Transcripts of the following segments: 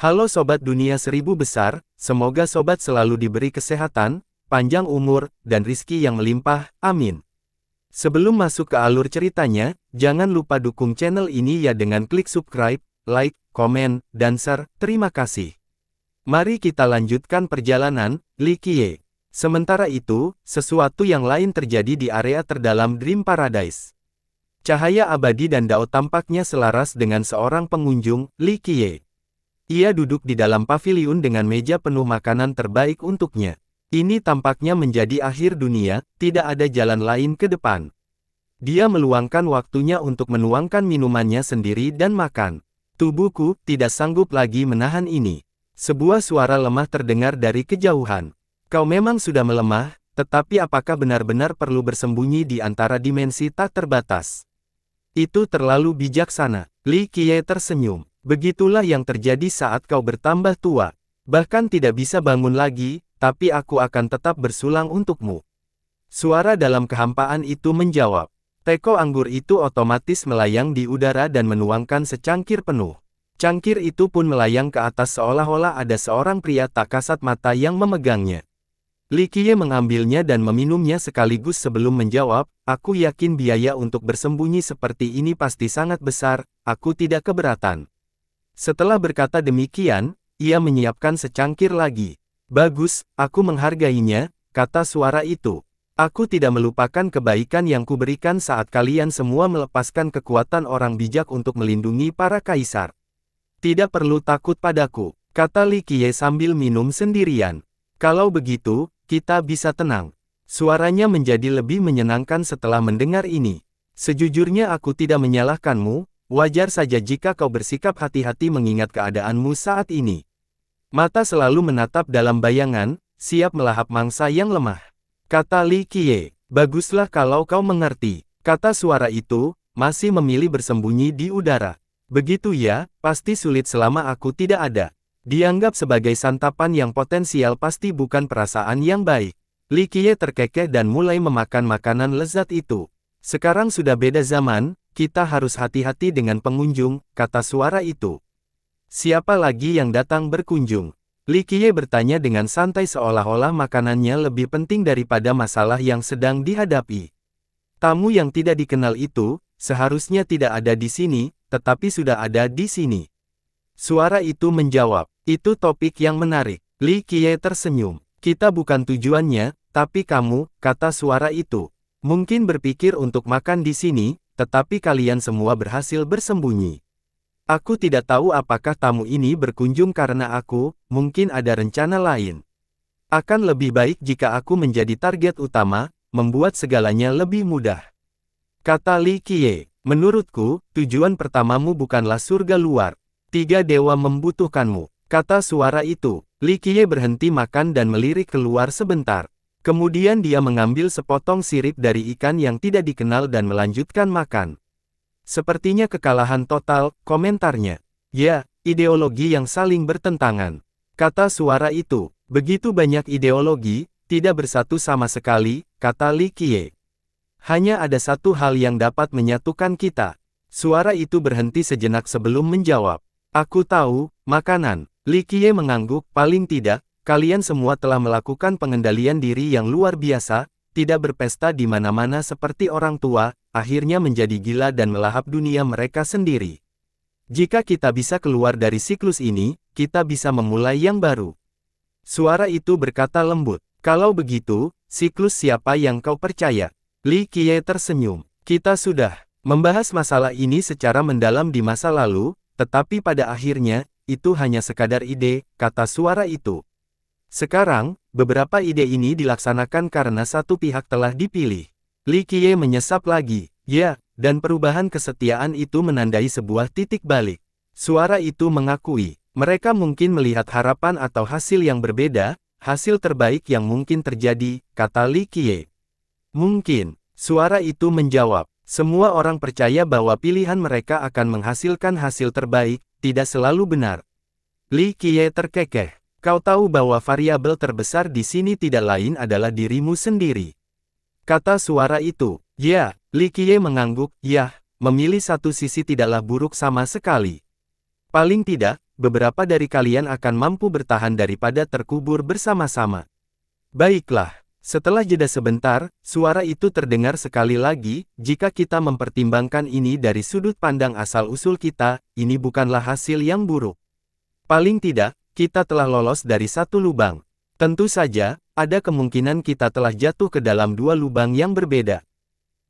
Halo Sobat Dunia Seribu Besar, semoga Sobat selalu diberi kesehatan, panjang umur, dan rizki yang melimpah, amin. Sebelum masuk ke alur ceritanya, jangan lupa dukung channel ini ya dengan klik subscribe, like, komen, dan share, terima kasih. Mari kita lanjutkan perjalanan, Li Qiye. Sementara itu, sesuatu yang lain terjadi di area terdalam Dream Paradise. Cahaya abadi dan dao tampaknya selaras dengan seorang pengunjung, Li Qiye. Ia duduk di dalam paviliun dengan meja penuh makanan terbaik untuknya. Ini tampaknya menjadi akhir dunia, tidak ada jalan lain ke depan. Dia meluangkan waktunya untuk menuangkan minumannya sendiri dan makan. Tubuhku tidak sanggup lagi menahan ini. Sebuah suara lemah terdengar dari kejauhan. Kau memang sudah melemah, tetapi apakah benar-benar perlu bersembunyi di antara dimensi tak terbatas? Itu terlalu bijaksana. Li Qiye tersenyum. Begitulah yang terjadi saat kau bertambah tua. Bahkan tidak bisa bangun lagi, tapi aku akan tetap bersulang untukmu. Suara dalam kehampaan itu menjawab. Teko anggur itu otomatis melayang di udara dan menuangkan secangkir penuh. Cangkir itu pun melayang ke atas seolah-olah ada seorang pria tak kasat mata yang memegangnya. Li Qiye mengambilnya dan meminumnya sekaligus sebelum menjawab, aku yakin biaya untuk bersembunyi seperti ini pasti sangat besar, aku tidak keberatan. Setelah berkata demikian, ia menyiapkan secangkir lagi. Bagus, aku menghargainya, kata suara itu. Aku tidak melupakan kebaikan yang kuberikan saat kalian semua melepaskan kekuatan orang bijak untuk melindungi para kaisar. Tidak perlu takut padaku, kata Li Qiye sambil minum sendirian. Kalau begitu, kita bisa tenang. Suaranya menjadi lebih menyenangkan setelah mendengar ini. Sejujurnya aku tidak menyalahkanmu, wajar saja jika kau bersikap hati-hati mengingat keadaanmu saat ini. Mata selalu menatap dalam bayangan, siap melahap mangsa yang lemah. Kata Li Qiye, baguslah kalau kau mengerti. Kata suara itu, masih memilih bersembunyi di udara. Begitu ya, pasti sulit selama aku tidak ada. Dianggap sebagai santapan yang potensial pasti bukan perasaan yang baik. Li Qiye terkekeh dan mulai memakan makanan lezat itu. Sekarang sudah beda zaman, kita harus hati-hati dengan pengunjung, kata suara itu. Siapa lagi yang datang berkunjung? Li Qiye bertanya dengan santai seolah-olah makanannya lebih penting daripada masalah yang sedang dihadapi. Tamu yang tidak dikenal itu, seharusnya tidak ada di sini, tetapi sudah ada di sini. Suara itu menjawab, itu topik yang menarik. Li Qiye tersenyum. Kita bukan tujuannya, tapi kamu, kata suara itu. Mungkin berpikir untuk makan di sini, tetapi kalian semua berhasil bersembunyi. Aku tidak tahu apakah tamu ini berkunjung karena aku, mungkin ada rencana lain. Akan lebih baik jika aku menjadi target utama, membuat segalanya lebih mudah. Kata Li Qiye, menurutku, tujuan pertamamu bukanlah surga luar. 3 dewa membutuhkanmu, kata suara itu. Li Qiye berhenti makan dan melirik keluar sebentar. Kemudian dia mengambil sepotong sirip dari ikan yang tidak dikenal dan melanjutkan makan. Sepertinya kekalahan total, komentarnya. Ya, ideologi yang saling bertentangan. Kata suara itu, begitu banyak ideologi, tidak bersatu sama sekali, kata Li Qiye. Hanya ada satu hal yang dapat menyatukan kita. Suara itu berhenti sejenak sebelum menjawab. Aku tahu, makanan. Li Qiye mengangguk, paling tidak, kalian semua telah melakukan pengendalian diri yang luar biasa, tidak berpesta di mana-mana seperti orang tua, akhirnya menjadi gila dan melahap dunia mereka sendiri. Jika kita bisa keluar dari siklus ini, kita bisa memulai yang baru. Suara itu berkata lembut, kalau begitu, siklus siapa yang kau percaya? Li Qiye tersenyum, kita sudah membahas masalah ini secara mendalam di masa lalu, tetapi pada akhirnya, itu hanya sekadar ide, kata suara itu. Sekarang, beberapa ide ini dilaksanakan karena satu pihak telah dipilih. Li Qiye menyesap lagi, ya, dan perubahan kesetiaan itu menandai sebuah titik balik. Suara itu mengakui, mereka mungkin melihat harapan atau hasil yang berbeda, hasil terbaik yang mungkin terjadi, kata Li Qiye. Mungkin, suara itu menjawab. Semua orang percaya bahwa pilihan mereka akan menghasilkan hasil terbaik, tidak selalu benar. Li Qiye terkekeh. Kau tahu bahwa variabel terbesar di sini tidak lain adalah dirimu sendiri. Kata suara itu. Ya, Li Qiye mengangguk, ya, memilih satu sisi tidaklah buruk sama sekali. Paling tidak, beberapa dari kalian akan mampu bertahan daripada terkubur bersama-sama. Baiklah. Setelah jeda sebentar, suara itu terdengar sekali lagi, jika kita mempertimbangkan ini dari sudut pandang asal-usul kita, ini bukanlah hasil yang buruk. Paling tidak, kita telah lolos dari satu lubang. Tentu saja, ada kemungkinan kita telah jatuh ke dalam dua lubang yang berbeda.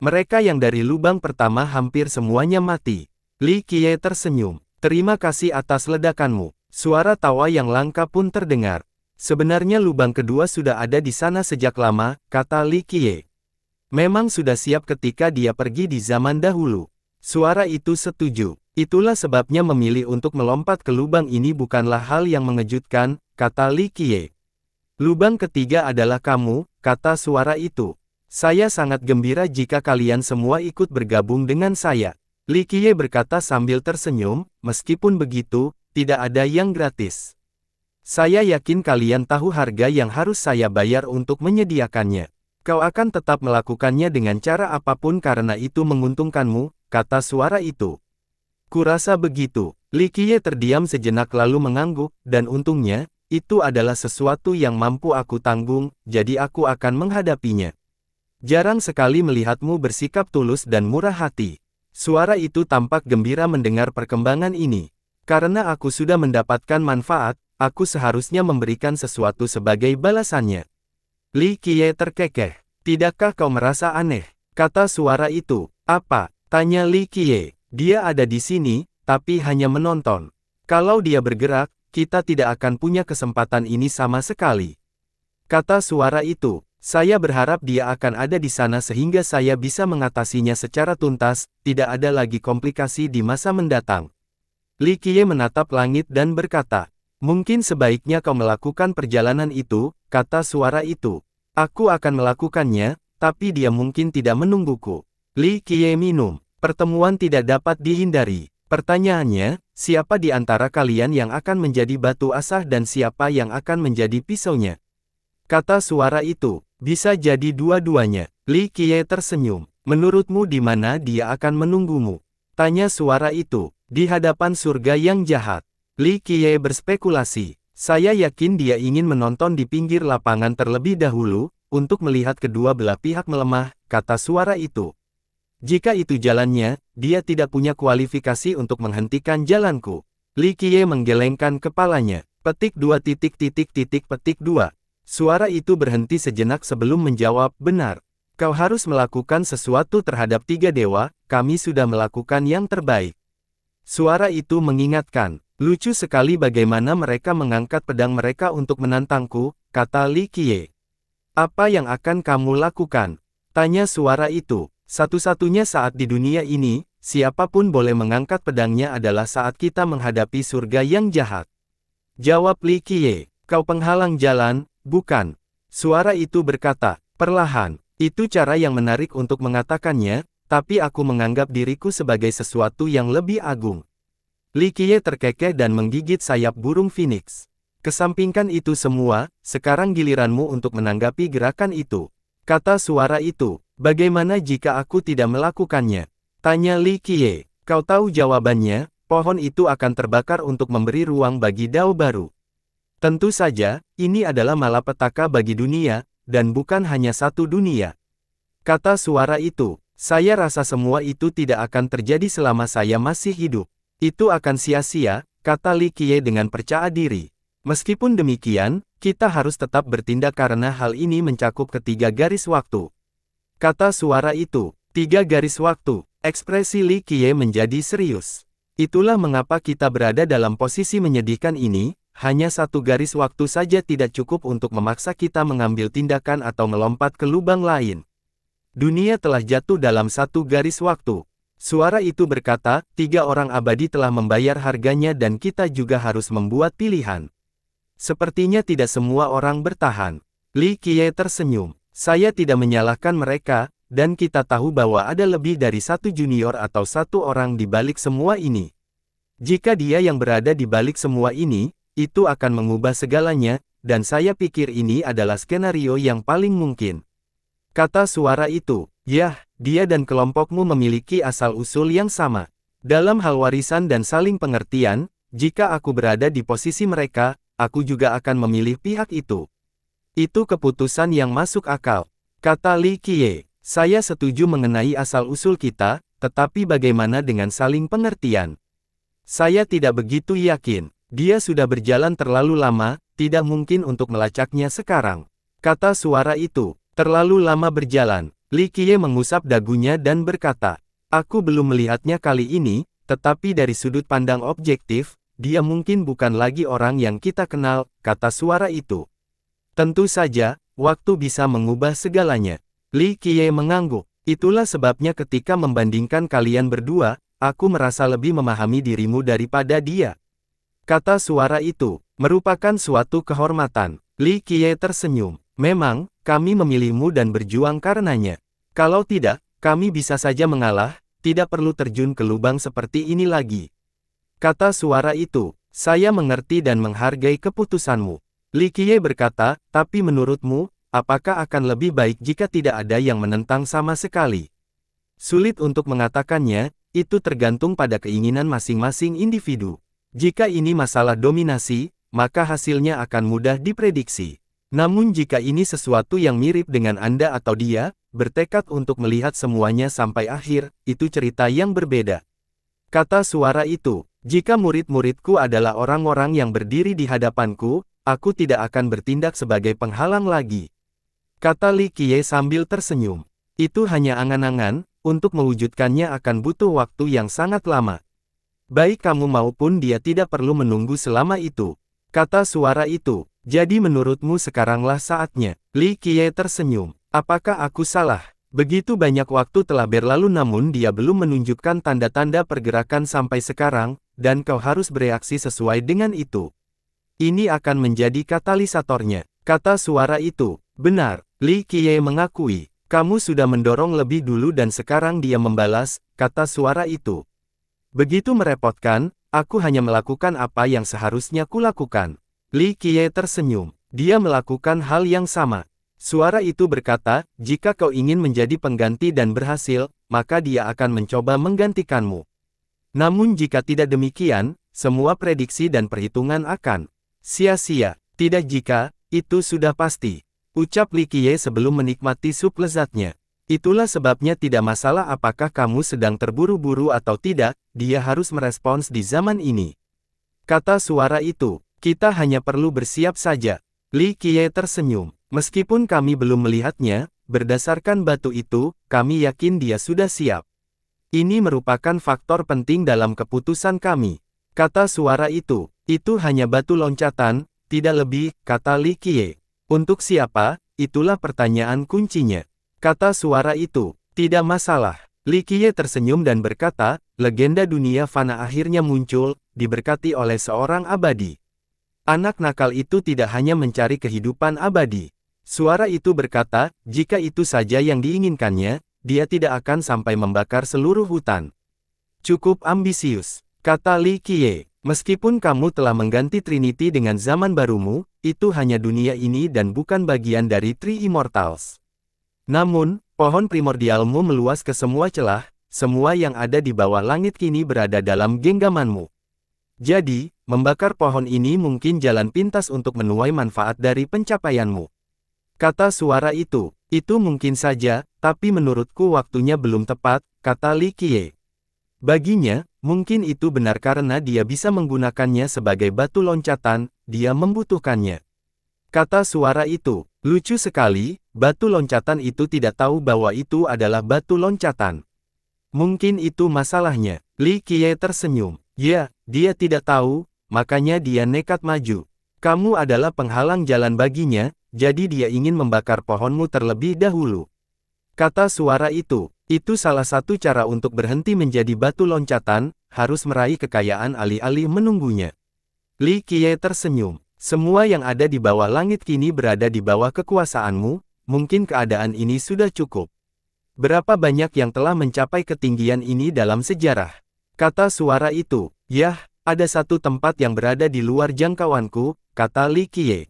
Mereka yang dari lubang pertama hampir semuanya mati. Li Qiye tersenyum. Terima kasih atas ledakanmu. Suara tawa yang langka pun terdengar. Sebenarnya lubang kedua sudah ada di sana sejak lama, kata Li Qiye. Memang sudah siap ketika dia pergi di zaman dahulu. Suara itu setuju. Itulah sebabnya memilih untuk melompat ke lubang ini bukanlah hal yang mengejutkan, kata Li Qiye. Lubang ketiga adalah kamu, kata suara itu. Saya sangat gembira jika kalian semua ikut bergabung dengan saya. Li Qiye berkata sambil tersenyum, meskipun begitu, tidak ada yang gratis. Saya yakin kalian tahu harga yang harus saya bayar untuk menyediakannya. Kau akan tetap melakukannya dengan cara apapun karena itu menguntungkanmu, kata suara itu. Kurasa begitu. Li Qiye terdiam sejenak lalu mengangguk, dan untungnya, itu adalah sesuatu yang mampu aku tanggung, jadi aku akan menghadapinya. Jarang sekali melihatmu bersikap tulus dan murah hati. Suara itu tampak gembira mendengar perkembangan ini. Karena aku sudah mendapatkan manfaat, aku seharusnya memberikan sesuatu sebagai balasannya. Li Qiye terkekeh. Tidakkah kau merasa aneh? Kata suara itu. Apa? Tanya Li Qiye. Dia ada di sini, tapi hanya menonton. Kalau dia bergerak, kita tidak akan punya kesempatan ini sama sekali. Kata suara itu. Saya berharap dia akan ada di sana sehingga saya bisa mengatasinya secara tuntas, tidak ada lagi komplikasi di masa mendatang. Li Qiye menatap langit dan berkata, mungkin sebaiknya kau melakukan perjalanan itu, kata suara itu. Aku akan melakukannya, tapi dia mungkin tidak menungguku. Li Qiye minum. Pertemuan tidak dapat dihindari. Pertanyaannya, siapa di antara kalian yang akan menjadi batu asah dan siapa yang akan menjadi pisaunya? Kata suara itu. Bisa jadi dua-duanya. Li Qiye tersenyum. Menurutmu di mana dia akan menunggumu? Tanya suara itu. Di hadapan surga yang jahat. Li Qiye berspekulasi. Saya yakin dia ingin menonton di pinggir lapangan terlebih dahulu, untuk melihat kedua belah pihak melemah, kata suara itu. Jika itu jalannya, dia tidak punya kualifikasi untuk menghentikan jalanku. Li Qiye menggelengkan kepalanya. Petik 2. Suara itu berhenti sejenak sebelum menjawab, benar. Kau harus melakukan sesuatu terhadap 3 dewa, kami sudah melakukan yang terbaik. Suara itu mengingatkan, lucu sekali bagaimana mereka mengangkat pedang mereka untuk menantangku, kata Li Qiye. Apa yang akan kamu lakukan? Tanya suara itu. Satu-satunya saat di dunia ini, siapapun boleh mengangkat pedangnya adalah saat kita menghadapi surga yang jahat. Jawab Li Qiye, kau penghalang jalan, bukan? Suara itu berkata, perlahan. Itu cara yang menarik untuk mengatakannya, tapi aku menganggap diriku sebagai sesuatu yang lebih agung. Li Qiye terkekeh dan menggigit sayap burung phoenix. Kesampingkan itu semua, sekarang giliranmu untuk menanggapi gerakan itu. Kata suara itu, bagaimana jika aku tidak melakukannya? Tanya Li Qiye. Kau tahu jawabannya, pohon itu akan terbakar untuk memberi ruang bagi dao baru. Tentu saja, ini adalah malapetaka bagi dunia, dan bukan hanya satu dunia. Kata suara itu, saya rasa semua itu tidak akan terjadi selama saya masih hidup. Itu akan sia-sia, kata Li Qiye dengan percaya diri. Meskipun demikian, kita harus tetap bertindak karena hal ini mencakup ketiga garis waktu. Kata suara itu, 3 garis waktu, ekspresi Li Qiye menjadi serius. Itulah mengapa kita berada dalam posisi menyedihkan ini. Hanya 1 garis waktu saja tidak cukup untuk memaksa kita mengambil tindakan atau melompat ke lubang lain. Dunia telah jatuh dalam 1 garis waktu. Suara itu berkata, 3 orang abadi telah membayar harganya dan kita juga harus membuat pilihan. Sepertinya tidak semua orang bertahan. Li Qiye tersenyum. Saya tidak menyalahkan mereka, dan kita tahu bahwa ada lebih dari 1 junior atau 1 orang di balik semua ini. Jika dia yang berada di balik semua ini, itu akan mengubah segalanya, dan saya pikir ini adalah skenario yang paling mungkin. Kata suara itu, yah, dia dan kelompokmu memiliki asal-usul yang sama. Dalam hal warisan dan saling pengertian, jika aku berada di posisi mereka, aku juga akan memilih pihak itu. Itu keputusan yang masuk akal, kata Li Qiye. Saya setuju mengenai asal-usul kita, tetapi bagaimana dengan saling pengertian? Saya tidak begitu yakin. Dia sudah berjalan terlalu lama, tidak mungkin untuk melacaknya sekarang. Kata suara itu, terlalu lama berjalan. Li Qiye mengusap dagunya dan berkata, aku belum melihatnya kali ini, tetapi dari sudut pandang objektif, dia mungkin bukan lagi orang yang kita kenal, kata suara itu. Tentu saja, waktu bisa mengubah segalanya. Li Qiye mengangguk. Itulah sebabnya ketika membandingkan kalian berdua, aku merasa lebih memahami dirimu daripada dia. Kata suara itu, merupakan suatu kehormatan. Li Qiye tersenyum. Memang, kami memilihmu dan berjuang karenanya. Kalau tidak, kami bisa saja mengalah, tidak perlu terjun ke lubang seperti ini lagi. Kata suara itu, saya mengerti dan menghargai keputusanmu. Li Qiye berkata, tapi menurutmu, apakah akan lebih baik jika tidak ada yang menentang sama sekali? Sulit untuk mengatakannya, itu tergantung pada keinginan masing-masing individu. Jika ini masalah dominasi, maka hasilnya akan mudah diprediksi. Namun jika ini sesuatu yang mirip dengan Anda atau dia, bertekad untuk melihat semuanya sampai akhir, itu cerita yang berbeda. Kata suara itu, jika murid-muridku adalah orang-orang yang berdiri di hadapanku, aku tidak akan bertindak sebagai penghalang lagi. Kata Li Qiye sambil tersenyum. Itu hanya angan-angan, untuk mewujudkannya akan butuh waktu yang sangat lama. Baik kamu maupun dia tidak perlu menunggu selama itu. Kata suara itu, jadi menurutmu sekaranglah saatnya. Li Qiye tersenyum. Apakah aku salah? Begitu banyak waktu telah berlalu namun dia belum menunjukkan tanda-tanda pergerakan sampai sekarang, dan kau harus bereaksi sesuai dengan itu. Ini akan menjadi katalisatornya. Kata suara itu, benar, Li Qiye mengakui. Kamu sudah mendorong lebih dulu dan sekarang dia membalas, kata suara itu. Begitu merepotkan, aku hanya melakukan apa yang seharusnya kulakukan. Li Qiye tersenyum. Dia melakukan hal yang sama. Suara itu berkata, jika kau ingin menjadi pengganti dan berhasil, maka dia akan mencoba menggantikanmu. Namun jika tidak demikian, semua prediksi dan perhitungan akan sia-sia. Tidak jika, itu sudah pasti. Ucap Li Qiye sebelum menikmati sup lezatnya. Itulah sebabnya tidak masalah apakah kamu sedang terburu-buru atau tidak, dia harus merespons di zaman ini. Kata suara itu, kita hanya perlu bersiap saja. Li Qiye tersenyum. Meskipun kami belum melihatnya, berdasarkan batu itu, kami yakin dia sudah siap. Ini merupakan faktor penting dalam keputusan kami. Kata suara itu hanya batu loncatan, tidak lebih, kata Li Qiye. Untuk siapa, itulah pertanyaan kuncinya. Kata suara itu, tidak masalah. Li Qiye tersenyum dan berkata, legenda dunia fana akhirnya muncul, diberkati oleh seorang abadi. Anak nakal itu tidak hanya mencari kehidupan abadi. Suara itu berkata, jika itu saja yang diinginkannya, dia tidak akan sampai membakar seluruh hutan. Cukup ambisius, kata Li Qiye. Meskipun kamu telah mengganti Trinity dengan zaman barumu, itu hanya dunia ini dan bukan bagian dari Three Immortals. Namun, pohon primordialmu meluas ke semua celah, semua yang ada di bawah langit kini berada dalam genggamanmu. Jadi, membakar pohon ini mungkin jalan pintas untuk menuai manfaat dari pencapaianmu. Kata suara itu mungkin saja, tapi menurutku waktunya belum tepat, kata Li Qiye. Baginya, mungkin itu benar karena dia bisa menggunakannya sebagai batu loncatan, dia membutuhkannya. Kata suara itu, lucu sekali, batu loncatan itu tidak tahu bahwa itu adalah batu loncatan. Mungkin itu masalahnya. Li Qiye tersenyum. Ya, dia tidak tahu, makanya dia nekat maju. Kamu adalah penghalang jalan baginya, jadi dia ingin membakar pohonmu terlebih dahulu. Kata suara itu salah satu cara untuk berhenti menjadi batu loncatan, harus meraih kekayaan alih-alih menunggunya. Li Qiye tersenyum. Semua yang ada di bawah langit kini berada di bawah kekuasaanmu, mungkin keadaan ini sudah cukup. Berapa banyak yang telah mencapai ketinggian ini dalam sejarah? Kata suara itu, yah, ada satu tempat yang berada di luar jangkauanku, kata Li Qiye.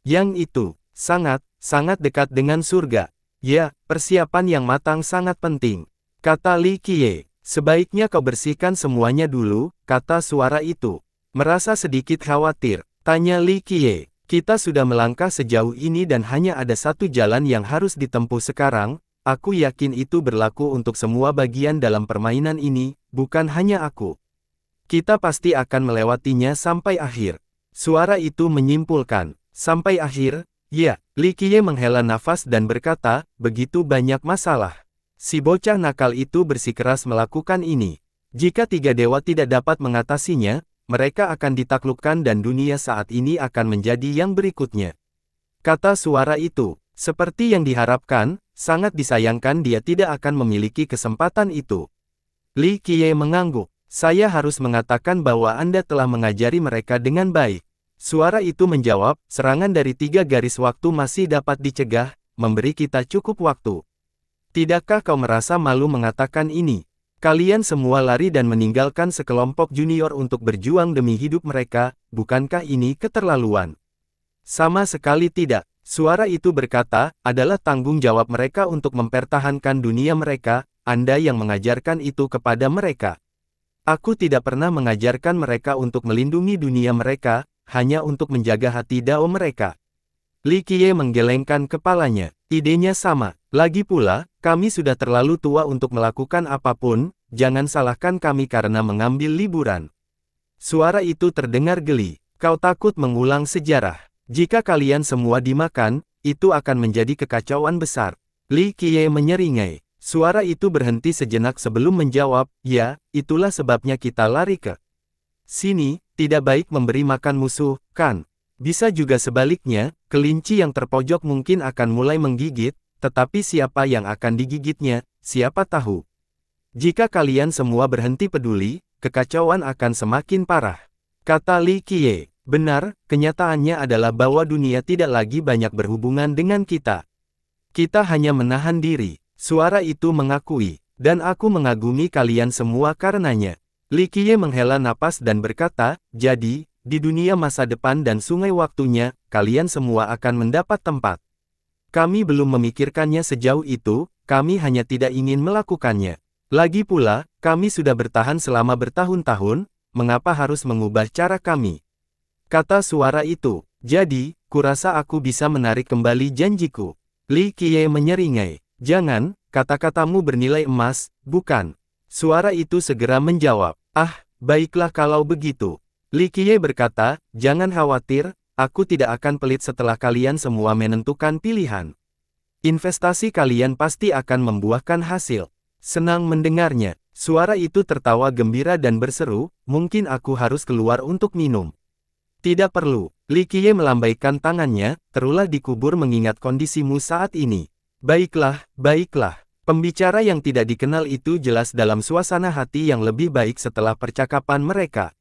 Yang itu, sangat dekat dengan surga. Ya, persiapan yang matang sangat penting. Kata Li Qiye, sebaiknya kau bersihkan semuanya dulu, kata suara itu. Merasa sedikit khawatir, tanya Li Qiye. Kita sudah melangkah sejauh ini dan hanya ada satu jalan yang harus ditempuh sekarang. Aku yakin itu berlaku untuk semua bagian dalam permainan ini, bukan hanya aku. Kita pasti akan melewatinya sampai akhir. Suara itu menyimpulkan, sampai akhir, ya. Li Qiye menghela nafas dan berkata, begitu banyak masalah. Si bocah nakal itu bersikeras melakukan ini. Jika tiga dewa tidak dapat mengatasinya, mereka akan ditaklukkan dan dunia saat ini akan menjadi yang berikutnya. Kata suara itu, seperti yang diharapkan, sangat disayangkan dia tidak akan memiliki kesempatan itu. Li Qiye mengangguk, saya harus mengatakan bahwa Anda telah mengajari mereka dengan baik. Suara itu menjawab, serangan dari 3 garis waktu masih dapat dicegah, memberi kita cukup waktu. Tidakkah kau merasa malu mengatakan ini? Kalian semua lari dan meninggalkan sekelompok junior untuk berjuang demi hidup mereka, bukankah ini keterlaluan? Sama sekali tidak. Suara itu berkata, adalah tanggung jawab mereka untuk mempertahankan dunia mereka, Anda yang mengajarkan itu kepada mereka. Aku tidak pernah mengajarkan mereka untuk melindungi dunia mereka, hanya untuk menjaga hati Dao mereka. Li Qiye menggelengkan kepalanya, idenya sama. Lagi pula, kami sudah terlalu tua untuk melakukan apapun, jangan salahkan kami karena mengambil liburan. Suara itu terdengar geli, kau takut mengulang sejarah. Jika kalian semua dimakan, itu akan menjadi kekacauan besar. Li Qiye menyeringai. Suara itu berhenti sejenak sebelum menjawab, ya, itulah sebabnya kita lari ke sini, tidak baik memberi makan musuh, kan? Bisa juga sebaliknya, kelinci yang terpojok mungkin akan mulai menggigit, tetapi siapa yang akan digigitnya, siapa tahu. Jika kalian semua berhenti peduli, kekacauan akan semakin parah. Kata Li Qiye, benar, kenyataannya adalah bahwa dunia tidak lagi banyak berhubungan dengan kita. Kita hanya menahan diri, suara itu mengakui, dan aku mengagumi kalian semua karenanya. Li Qiye menghela napas dan berkata, jadi, di dunia masa depan dan sungai waktunya, kalian semua akan mendapat tempat. Kami belum memikirkannya sejauh itu, kami hanya tidak ingin melakukannya. Lagi pula, kami sudah bertahan selama bertahun-tahun, mengapa harus mengubah cara kami? Kata suara itu, jadi, kurasa aku bisa menarik kembali janjiku. Li Qiye menyeringai, jangan, kata-katamu bernilai emas, bukan? Suara itu segera menjawab, baiklah kalau begitu. Li Qiye berkata, jangan khawatir, aku tidak akan pelit setelah kalian semua menentukan pilihan. Investasi kalian pasti akan membuahkan hasil. Senang mendengarnya, suara itu tertawa gembira dan berseru, mungkin aku harus keluar untuk minum. Tidak perlu, Li Qiye melambaikan tangannya, terulah dikubur mengingat kondisimu saat ini. Baiklah, baiklah. Pembicara yang tidak dikenal itu jelas dalam suasana hati yang lebih baik setelah percakapan mereka.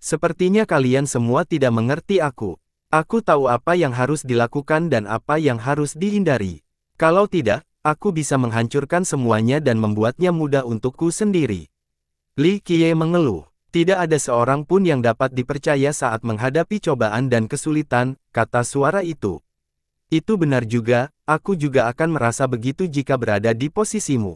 Sepertinya kalian semua tidak mengerti aku. Aku tahu apa yang harus dilakukan dan apa yang harus dihindari. Kalau tidak, aku bisa menghancurkan semuanya dan membuatnya mudah untukku sendiri. Li Qiye mengeluh. Tidak ada seorang pun yang dapat dipercaya saat menghadapi cobaan dan kesulitan, kata suara itu. Itu benar juga, aku juga akan merasa begitu jika berada di posisimu.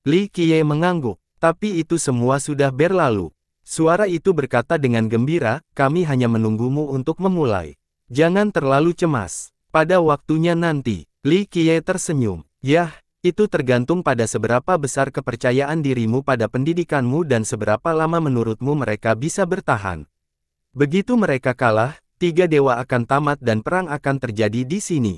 Li Qiye mengangguk, tapi itu semua sudah berlalu. Suara itu berkata dengan gembira, kami hanya menunggumu untuk memulai. Jangan terlalu cemas. Pada waktunya nanti, Li Qiye tersenyum. Yah, itu tergantung pada seberapa besar kepercayaan dirimu pada pendidikanmu dan seberapa lama menurutmu mereka bisa bertahan. Begitu mereka kalah, 3 dewa akan tamat dan perang akan terjadi di sini.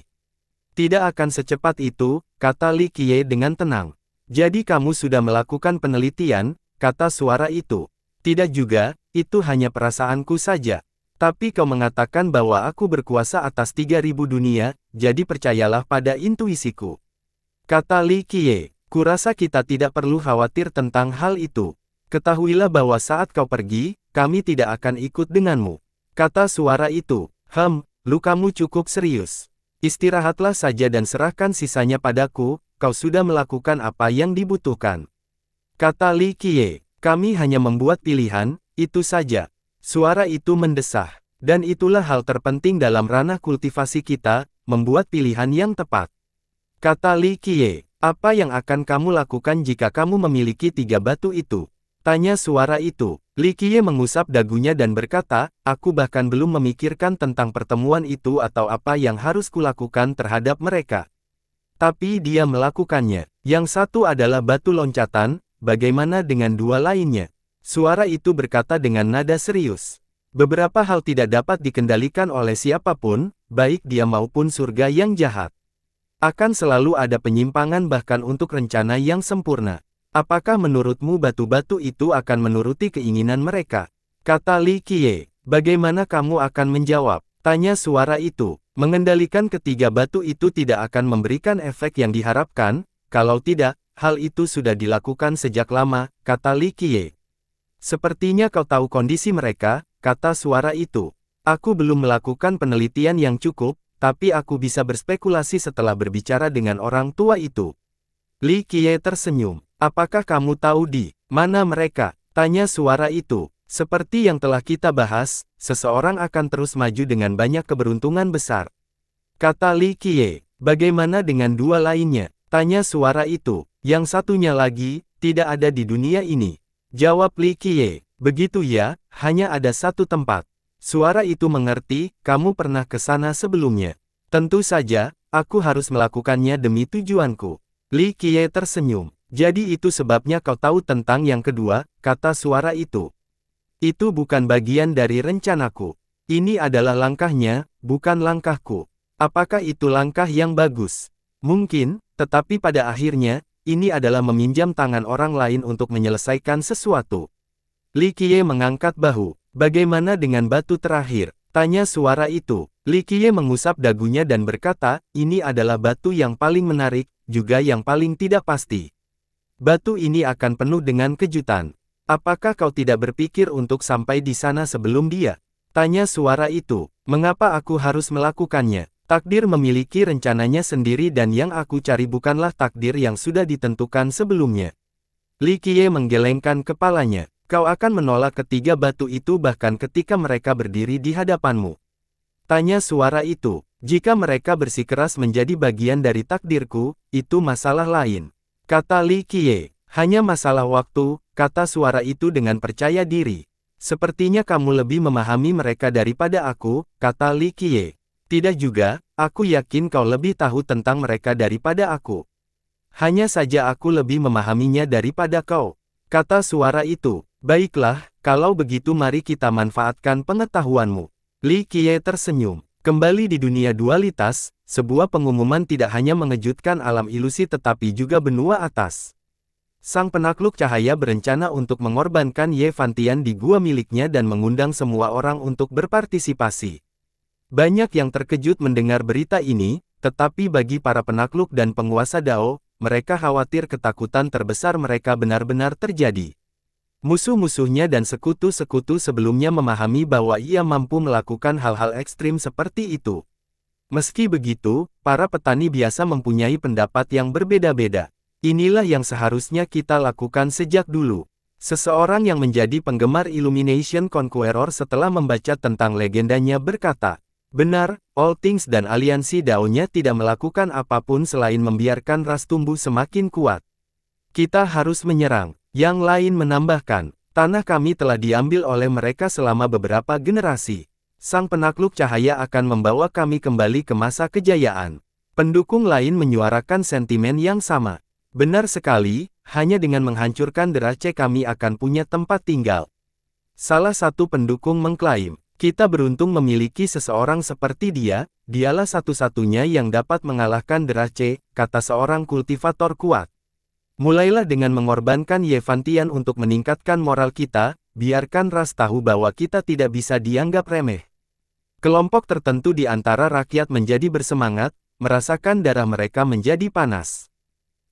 Tidak akan secepat itu, kata Li Qiye dengan tenang. Jadi kamu sudah melakukan penelitian, kata suara itu. Tidak juga, itu hanya perasaanku saja. Tapi kau mengatakan bahwa aku berkuasa atas 3000 dunia, jadi percayalah pada intuisiku. Kata Li Qiye, kurasa kita tidak perlu khawatir tentang hal itu. Ketahuilah bahwa saat kau pergi, kami tidak akan ikut denganmu. Kata suara itu, lukamu cukup serius. Istirahatlah saja dan serahkan sisanya padaku, kau sudah melakukan apa yang dibutuhkan. Kata Li Qiye. Kami hanya membuat pilihan, itu saja. Suara itu mendesah. Dan itulah hal terpenting dalam ranah kultivasi kita, membuat pilihan yang tepat. Kata Li Qiye, apa yang akan kamu lakukan jika kamu memiliki 3 batu itu? Tanya suara itu. Li Qiye mengusap dagunya dan berkata, aku bahkan belum memikirkan tentang pertemuan itu atau apa yang harus kulakukan terhadap mereka. Tapi dia melakukannya. Yang satu adalah batu loncatan, bagaimana dengan dua lainnya? Suara itu berkata dengan nada serius. Beberapa hal tidak dapat dikendalikan oleh siapapun, baik dia maupun surga yang jahat. Akan selalu ada penyimpangan bahkan untuk rencana yang sempurna. Apakah menurutmu batu-batu itu akan menuruti keinginan mereka? Kata Li Qiye. Bagaimana kamu akan menjawab? Tanya suara itu. Mengendalikan ketiga batu itu tidak akan memberikan efek yang diharapkan, kalau tidak, hal itu sudah dilakukan sejak lama, kata Li Qiye. Sepertinya kau tahu kondisi mereka, kata suara itu. Aku belum melakukan penelitian yang cukup, tapi aku bisa berspekulasi setelah berbicara dengan orang tua itu. Li Qiye tersenyum. Apakah kamu tahu di mana mereka? Tanya suara itu. Seperti yang telah kita bahas, seseorang akan terus maju dengan banyak keberuntungan besar. Kata Li Qiye. Bagaimana dengan dua lainnya? Tanya suara itu. Yang satunya lagi, tidak ada di dunia ini. Jawab Li Qiye. Begitu ya, hanya ada satu tempat. Suara itu mengerti, kamu pernah ke sana sebelumnya. Tentu saja, aku harus melakukannya demi tujuanku. Li Qiye tersenyum. Jadi itu sebabnya kau tahu tentang yang kedua, kata suara itu. Itu bukan bagian dari rencanaku. Ini adalah langkahnya, bukan langkahku. Apakah itu langkah yang bagus? Mungkin, tetapi pada akhirnya, ini adalah meminjam tangan orang lain untuk menyelesaikan sesuatu. Li Qiye mengangkat bahu. Bagaimana dengan batu terakhir? Tanya suara itu. Li Qiye mengusap dagunya dan berkata, ini adalah batu yang paling menarik, juga yang paling tidak pasti. Batu ini akan penuh dengan kejutan. Apakah kau tidak berpikir untuk sampai di sana sebelum dia? Tanya suara itu. Mengapa aku harus melakukannya? Takdir memiliki rencananya sendiri dan yang aku cari bukanlah takdir yang sudah ditentukan sebelumnya. Li Qiye menggelengkan kepalanya. Kau akan menolak ketiga batu itu bahkan ketika mereka berdiri di hadapanmu. Tanya suara itu. Jika mereka bersikeras menjadi bagian dari takdirku, itu masalah lain. Kata Li Qiye. Hanya masalah waktu, kata suara itu dengan percaya diri. Sepertinya kamu lebih memahami mereka daripada aku, kata Li Qiye. Tidak juga, aku yakin kau lebih tahu tentang mereka daripada aku. Hanya saja aku lebih memahaminya daripada kau. Kata suara itu. Baiklah, kalau begitu mari kita manfaatkan pengetahuanmu. Li Qiye tersenyum. Kembali di dunia dualitas, sebuah pengumuman tidak hanya mengejutkan alam ilusi tetapi juga benua atas. Sang penakluk cahaya berencana untuk mengorbankan Ye Fantian di gua miliknya dan mengundang semua orang untuk berpartisipasi. Banyak yang terkejut mendengar berita ini, tetapi bagi para penakluk dan penguasa Dao, mereka khawatir ketakutan terbesar mereka benar-benar terjadi. Musuh-musuhnya dan sekutu-sekutu sebelumnya memahami bahwa ia mampu melakukan hal-hal ekstrim seperti itu. Meski begitu, para petani biasa mempunyai pendapat yang berbeda-beda. Inilah yang seharusnya kita lakukan sejak dulu. Seseorang yang menjadi penggemar Illumination Conqueror setelah membaca tentang legendanya berkata, benar, All Things dan aliansi Dao-nya tidak melakukan apapun selain membiarkan ras tumbuh semakin kuat. Kita harus menyerang. Yang lain menambahkan, tanah kami telah diambil oleh mereka selama beberapa generasi. Sang penakluk cahaya akan membawa kami kembali ke masa kejayaan. Pendukung lain menyuarakan sentimen yang sama. Benar sekali, hanya dengan menghancurkan Derace kami akan punya tempat tinggal. Salah satu pendukung mengklaim, kita beruntung memiliki seseorang seperti dia, dialah satu-satunya yang dapat mengalahkan Derace, kata seorang kultivator kuat. Mulailah dengan mengorbankan Ye Fantian untuk meningkatkan moral kita, biarkan ras tahu bahwa kita tidak bisa dianggap remeh. Kelompok tertentu di antara rakyat menjadi bersemangat, merasakan darah mereka menjadi panas.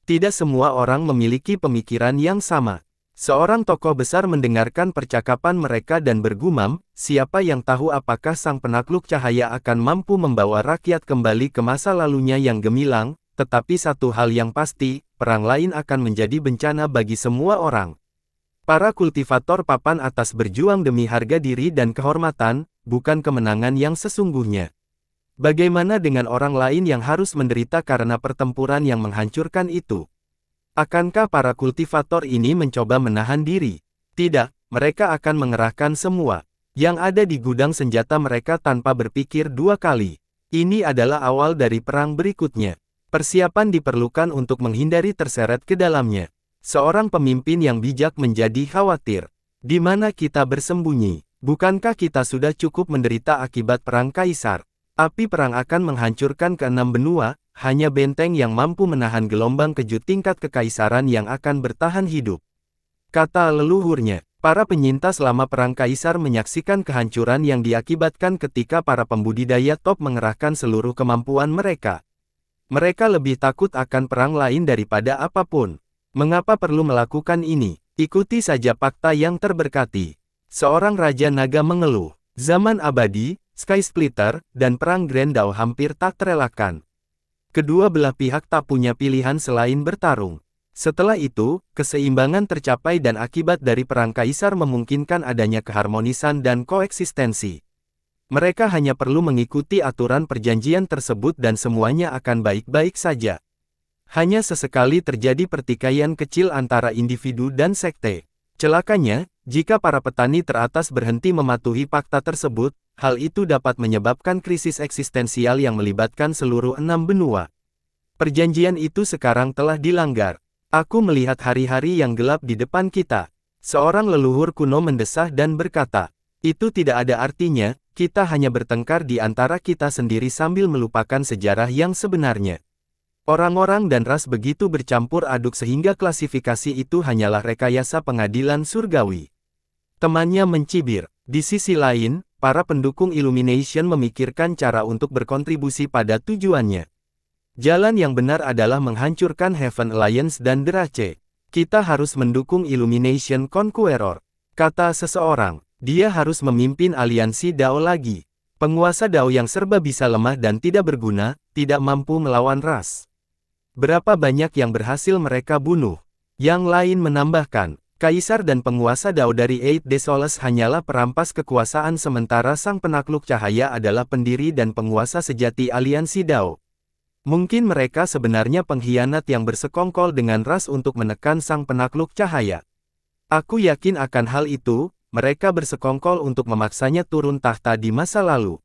Tidak semua orang memiliki pemikiran yang sama. Seorang tokoh besar mendengarkan percakapan mereka dan bergumam, siapa yang tahu apakah sang penakluk cahaya akan mampu membawa rakyat kembali ke masa lalunya yang gemilang, tetapi satu hal yang pasti, perang lain akan menjadi bencana bagi semua orang. Para kultivator papan atas berjuang demi harga diri dan kehormatan, bukan kemenangan yang sesungguhnya. Bagaimana dengan orang lain yang harus menderita karena pertempuran yang menghancurkan itu? Akankah para kultivator ini mencoba menahan diri? Tidak, mereka akan mengerahkan semua yang ada di gudang senjata mereka tanpa berpikir dua kali. Ini adalah awal dari perang berikutnya. Persiapan diperlukan untuk menghindari terseret ke dalamnya. Seorang pemimpin yang bijak menjadi khawatir. Di mana kita bersembunyi? Bukankah kita sudah cukup menderita akibat perang kaisar? Api perang akan menghancurkan keenam benua, hanya benteng yang mampu menahan gelombang kejut tingkat kekaisaran yang akan bertahan hidup. Kata leluhurnya. Para penyintas selama perang kaisar menyaksikan kehancuran yang diakibatkan ketika para pembudidaya top mengerahkan seluruh kemampuan mereka. Mereka lebih takut akan perang lain daripada apapun. Mengapa perlu melakukan ini? Ikuti saja fakta yang terberkati. Seorang Raja Naga mengeluh. Zaman abadi, Sky Splitter, dan Perang Grand Dao hampir tak terelakkan. Kedua belah pihak tak punya pilihan selain bertarung. Setelah itu, keseimbangan tercapai dan akibat dari perang kaisar memungkinkan adanya keharmonisan dan koeksistensi. Mereka hanya perlu mengikuti aturan perjanjian tersebut dan semuanya akan baik-baik saja. Hanya sesekali terjadi pertikaian kecil antara individu dan sekte. Celakanya, jika para petani teratas berhenti mematuhi fakta tersebut, hal itu dapat menyebabkan krisis eksistensial yang melibatkan seluruh 6 benua. Perjanjian itu sekarang telah dilanggar. Aku melihat hari-hari yang gelap di depan kita. Seorang leluhur kuno mendesah dan berkata, itu tidak ada artinya, kita hanya bertengkar di antara kita sendiri sambil melupakan sejarah yang sebenarnya. Orang-orang dan ras begitu bercampur aduk sehingga klasifikasi itu hanyalah rekayasa pengadilan surgawi. Temannya mencibir. Di sisi lain, para pendukung Illumination memikirkan cara untuk berkontribusi pada tujuannya. Jalan yang benar adalah menghancurkan Heaven Alliance dan Derace. Kita harus mendukung Illumination Conqueror, kata seseorang. Dia harus memimpin aliansi Dao lagi. Penguasa Dao yang serba bisa lemah dan tidak berguna, tidak mampu melawan ras. Berapa banyak yang berhasil mereka bunuh? Yang lain menambahkan, Kaisar dan penguasa Dao dari Eight de Soles hanyalah perampas kekuasaan sementara sang penakluk cahaya adalah pendiri dan penguasa sejati aliansi Dao. Mungkin mereka sebenarnya pengkhianat yang bersekongkol dengan ras untuk menekan sang penakluk cahaya. Aku yakin akan hal itu, mereka bersekongkol untuk memaksanya turun tahta di masa lalu.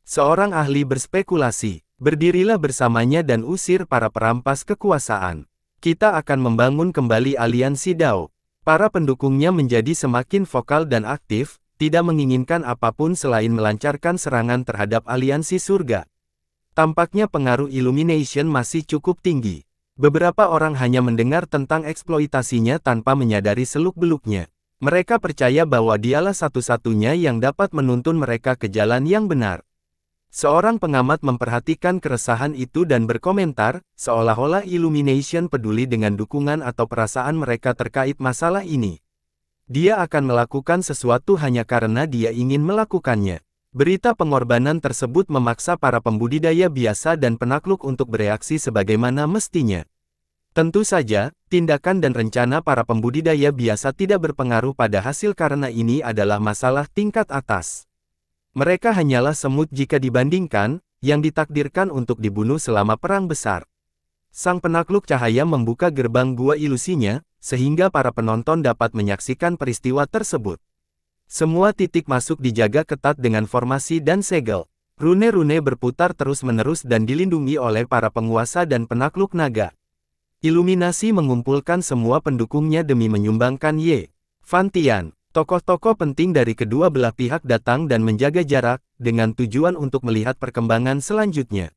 Seorang ahli berspekulasi, berdirilah bersamanya dan usir para perampas kekuasaan. Kita akan membangun kembali aliansi Dao. Para pendukungnya menjadi semakin vokal dan aktif, tidak menginginkan apapun selain melancarkan serangan terhadap aliansi surga. Tampaknya pengaruh Illumination masih cukup tinggi. Beberapa orang hanya mendengar tentang eksploitasinya tanpa menyadari seluk-beluknya. Mereka percaya bahwa dialah satu-satunya yang dapat menuntun mereka ke jalan yang benar. Seorang pengamat memperhatikan keresahan itu dan berkomentar, seolah-olah Illumination peduli dengan dukungan atau perasaan mereka terkait masalah ini. Dia akan melakukan sesuatu hanya karena dia ingin melakukannya. Berita pengorbanan tersebut memaksa para pembudidaya biasa dan penakluk untuk bereaksi sebagaimana mestinya. Tentu saja, tindakan dan rencana para pembudidaya biasa tidak berpengaruh pada hasil karena ini adalah masalah tingkat atas. Mereka hanyalah semut jika dibandingkan, yang ditakdirkan untuk dibunuh selama perang besar. Sang penakluk cahaya membuka gerbang gua ilusinya, sehingga para penonton dapat menyaksikan peristiwa tersebut. Semua titik masuk dijaga ketat dengan formasi dan segel. Rune-rune berputar terus-menerus dan dilindungi oleh para penguasa dan penakluk naga. Iluminasi mengumpulkan semua pendukungnya demi menyumbangkan Ye Fan Tian. Tokoh-tokoh penting dari kedua belah pihak datang dan menjaga jarak, dengan tujuan untuk melihat perkembangan selanjutnya.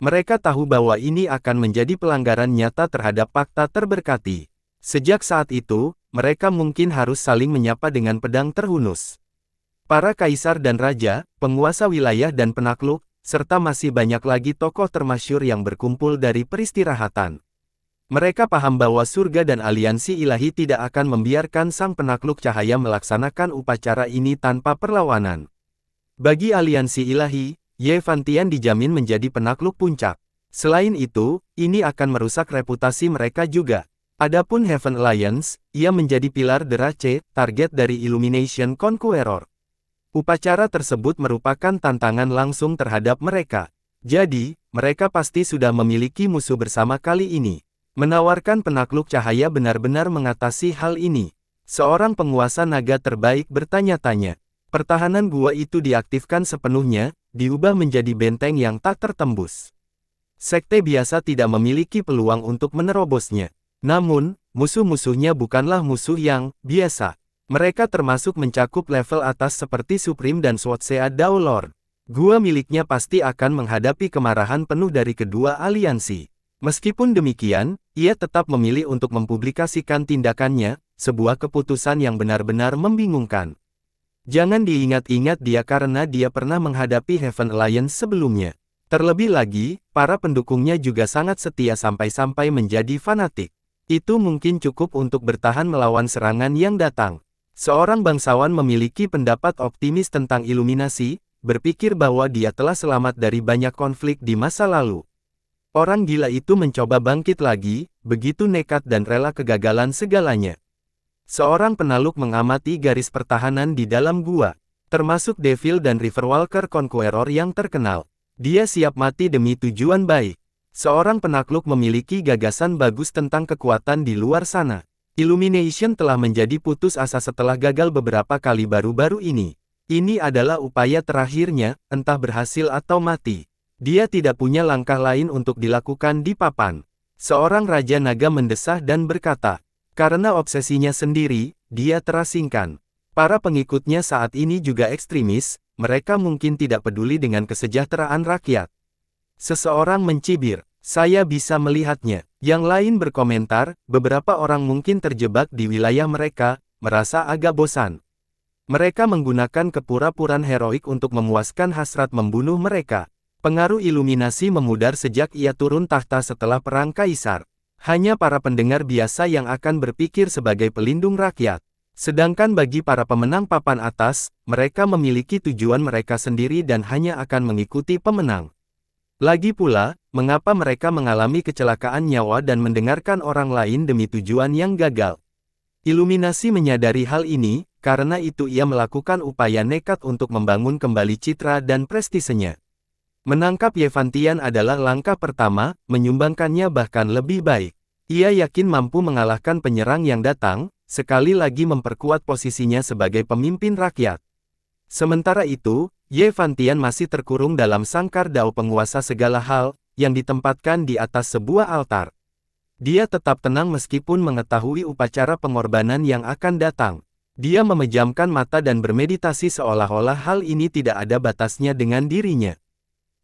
Mereka tahu bahwa ini akan menjadi pelanggaran nyata terhadap fakta terberkati. Sejak saat itu, mereka mungkin harus saling menyapa dengan pedang terhunus. Para kaisar dan raja, penguasa wilayah dan penakluk, serta masih banyak lagi tokoh termasyhur yang berkumpul dari peristirahatan. Mereka paham bahwa surga dan aliansi ilahi tidak akan membiarkan sang penakluk cahaya melaksanakan upacara ini tanpa perlawanan. Bagi aliansi ilahi, Ye Fan Tian dijamin menjadi penakluk puncak. Selain itu, ini akan merusak reputasi mereka juga. Adapun Heaven Alliance, ia menjadi pilar Derace, target dari Illumination Conqueror. Upacara tersebut merupakan tantangan langsung terhadap mereka. Jadi, mereka pasti sudah memiliki musuh bersama kali ini. Menawarkan penakluk cahaya benar-benar mengatasi hal ini. Seorang penguasa naga terbaik bertanya-tanya. Pertahanan gua itu diaktifkan sepenuhnya, diubah menjadi benteng yang tak tertembus. Sekte biasa tidak memiliki peluang untuk menerobosnya. Namun, musuh-musuhnya bukanlah musuh yang biasa. Mereka termasuk mencakup level atas seperti Supreme dan Swatsea Dao Lord. Gua miliknya pasti akan menghadapi kemarahan penuh dari kedua aliansi. Meskipun demikian, ia tetap memilih untuk mempublikasikan tindakannya, sebuah keputusan yang benar-benar membingungkan. Jangan diingat-ingat dia karena dia pernah menghadapi Heaven Alliance sebelumnya. Terlebih lagi, para pendukungnya juga sangat setia sampai-sampai menjadi fanatik. Itu mungkin cukup untuk bertahan melawan serangan yang datang. Seorang bangsawan memiliki pendapat optimis tentang iluminasi, berpikir bahwa dia telah selamat dari banyak konflik di masa lalu. Orang gila itu mencoba bangkit lagi, begitu nekat dan rela kegagalan segalanya. Seorang penaluk mengamati garis pertahanan di dalam gua, termasuk Devil dan Riverwalker Conqueror yang terkenal. Dia siap mati demi tujuan baik. Seorang penakluk memiliki gagasan bagus tentang kekuatan di luar sana. Illumination telah menjadi putus asa setelah gagal beberapa kali baru-baru ini. Ini adalah upaya terakhirnya, entah berhasil atau mati. Dia tidak punya langkah lain untuk dilakukan di papan. Seorang Raja Naga mendesah dan berkata, karena obsesinya sendiri, dia terasingkan. Para pengikutnya saat ini juga ekstremis, mereka mungkin tidak peduli dengan kesejahteraan rakyat. Seseorang mencibir, saya bisa melihatnya. Yang lain berkomentar, beberapa orang mungkin terjebak di wilayah mereka, merasa agak bosan. Mereka menggunakan kepura-puraan heroik untuk memuaskan hasrat membunuh mereka. Pengaruh iluminasi memudar sejak ia turun tahta setelah Perang Kaisar. Hanya para pendengar biasa yang akan berpikir sebagai pelindung rakyat. Sedangkan bagi para pemenang papan atas, mereka memiliki tujuan mereka sendiri dan hanya akan mengikuti pemenang. Lagi pula, mengapa mereka mengalami kecelakaan nyawa dan mendengarkan orang lain demi tujuan yang gagal? Iluminasi menyadari hal ini, karena itu ia melakukan upaya nekat untuk membangun kembali citra dan prestisenya. Menangkap Yevantian adalah langkah pertama, menyumbangkannya bahkan lebih baik. Ia yakin mampu mengalahkan penyerang yang datang, sekali lagi memperkuat posisinya sebagai pemimpin rakyat. Sementara itu, Yevantian masih terkurung dalam sangkar dao penguasa segala hal, yang ditempatkan di atas sebuah altar. Dia tetap tenang meskipun mengetahui upacara pengorbanan yang akan datang. Dia memejamkan mata dan bermeditasi seolah-olah hal ini tidak ada batasnya dengan dirinya.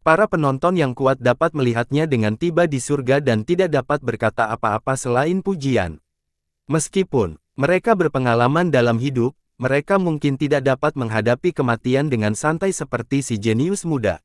Para penonton yang kuat dapat melihatnya dengan tiba di surga dan tidak dapat berkata apa-apa selain pujian. Meskipun mereka berpengalaman dalam hidup, mereka mungkin tidak dapat menghadapi kematian dengan santai seperti si jenius muda.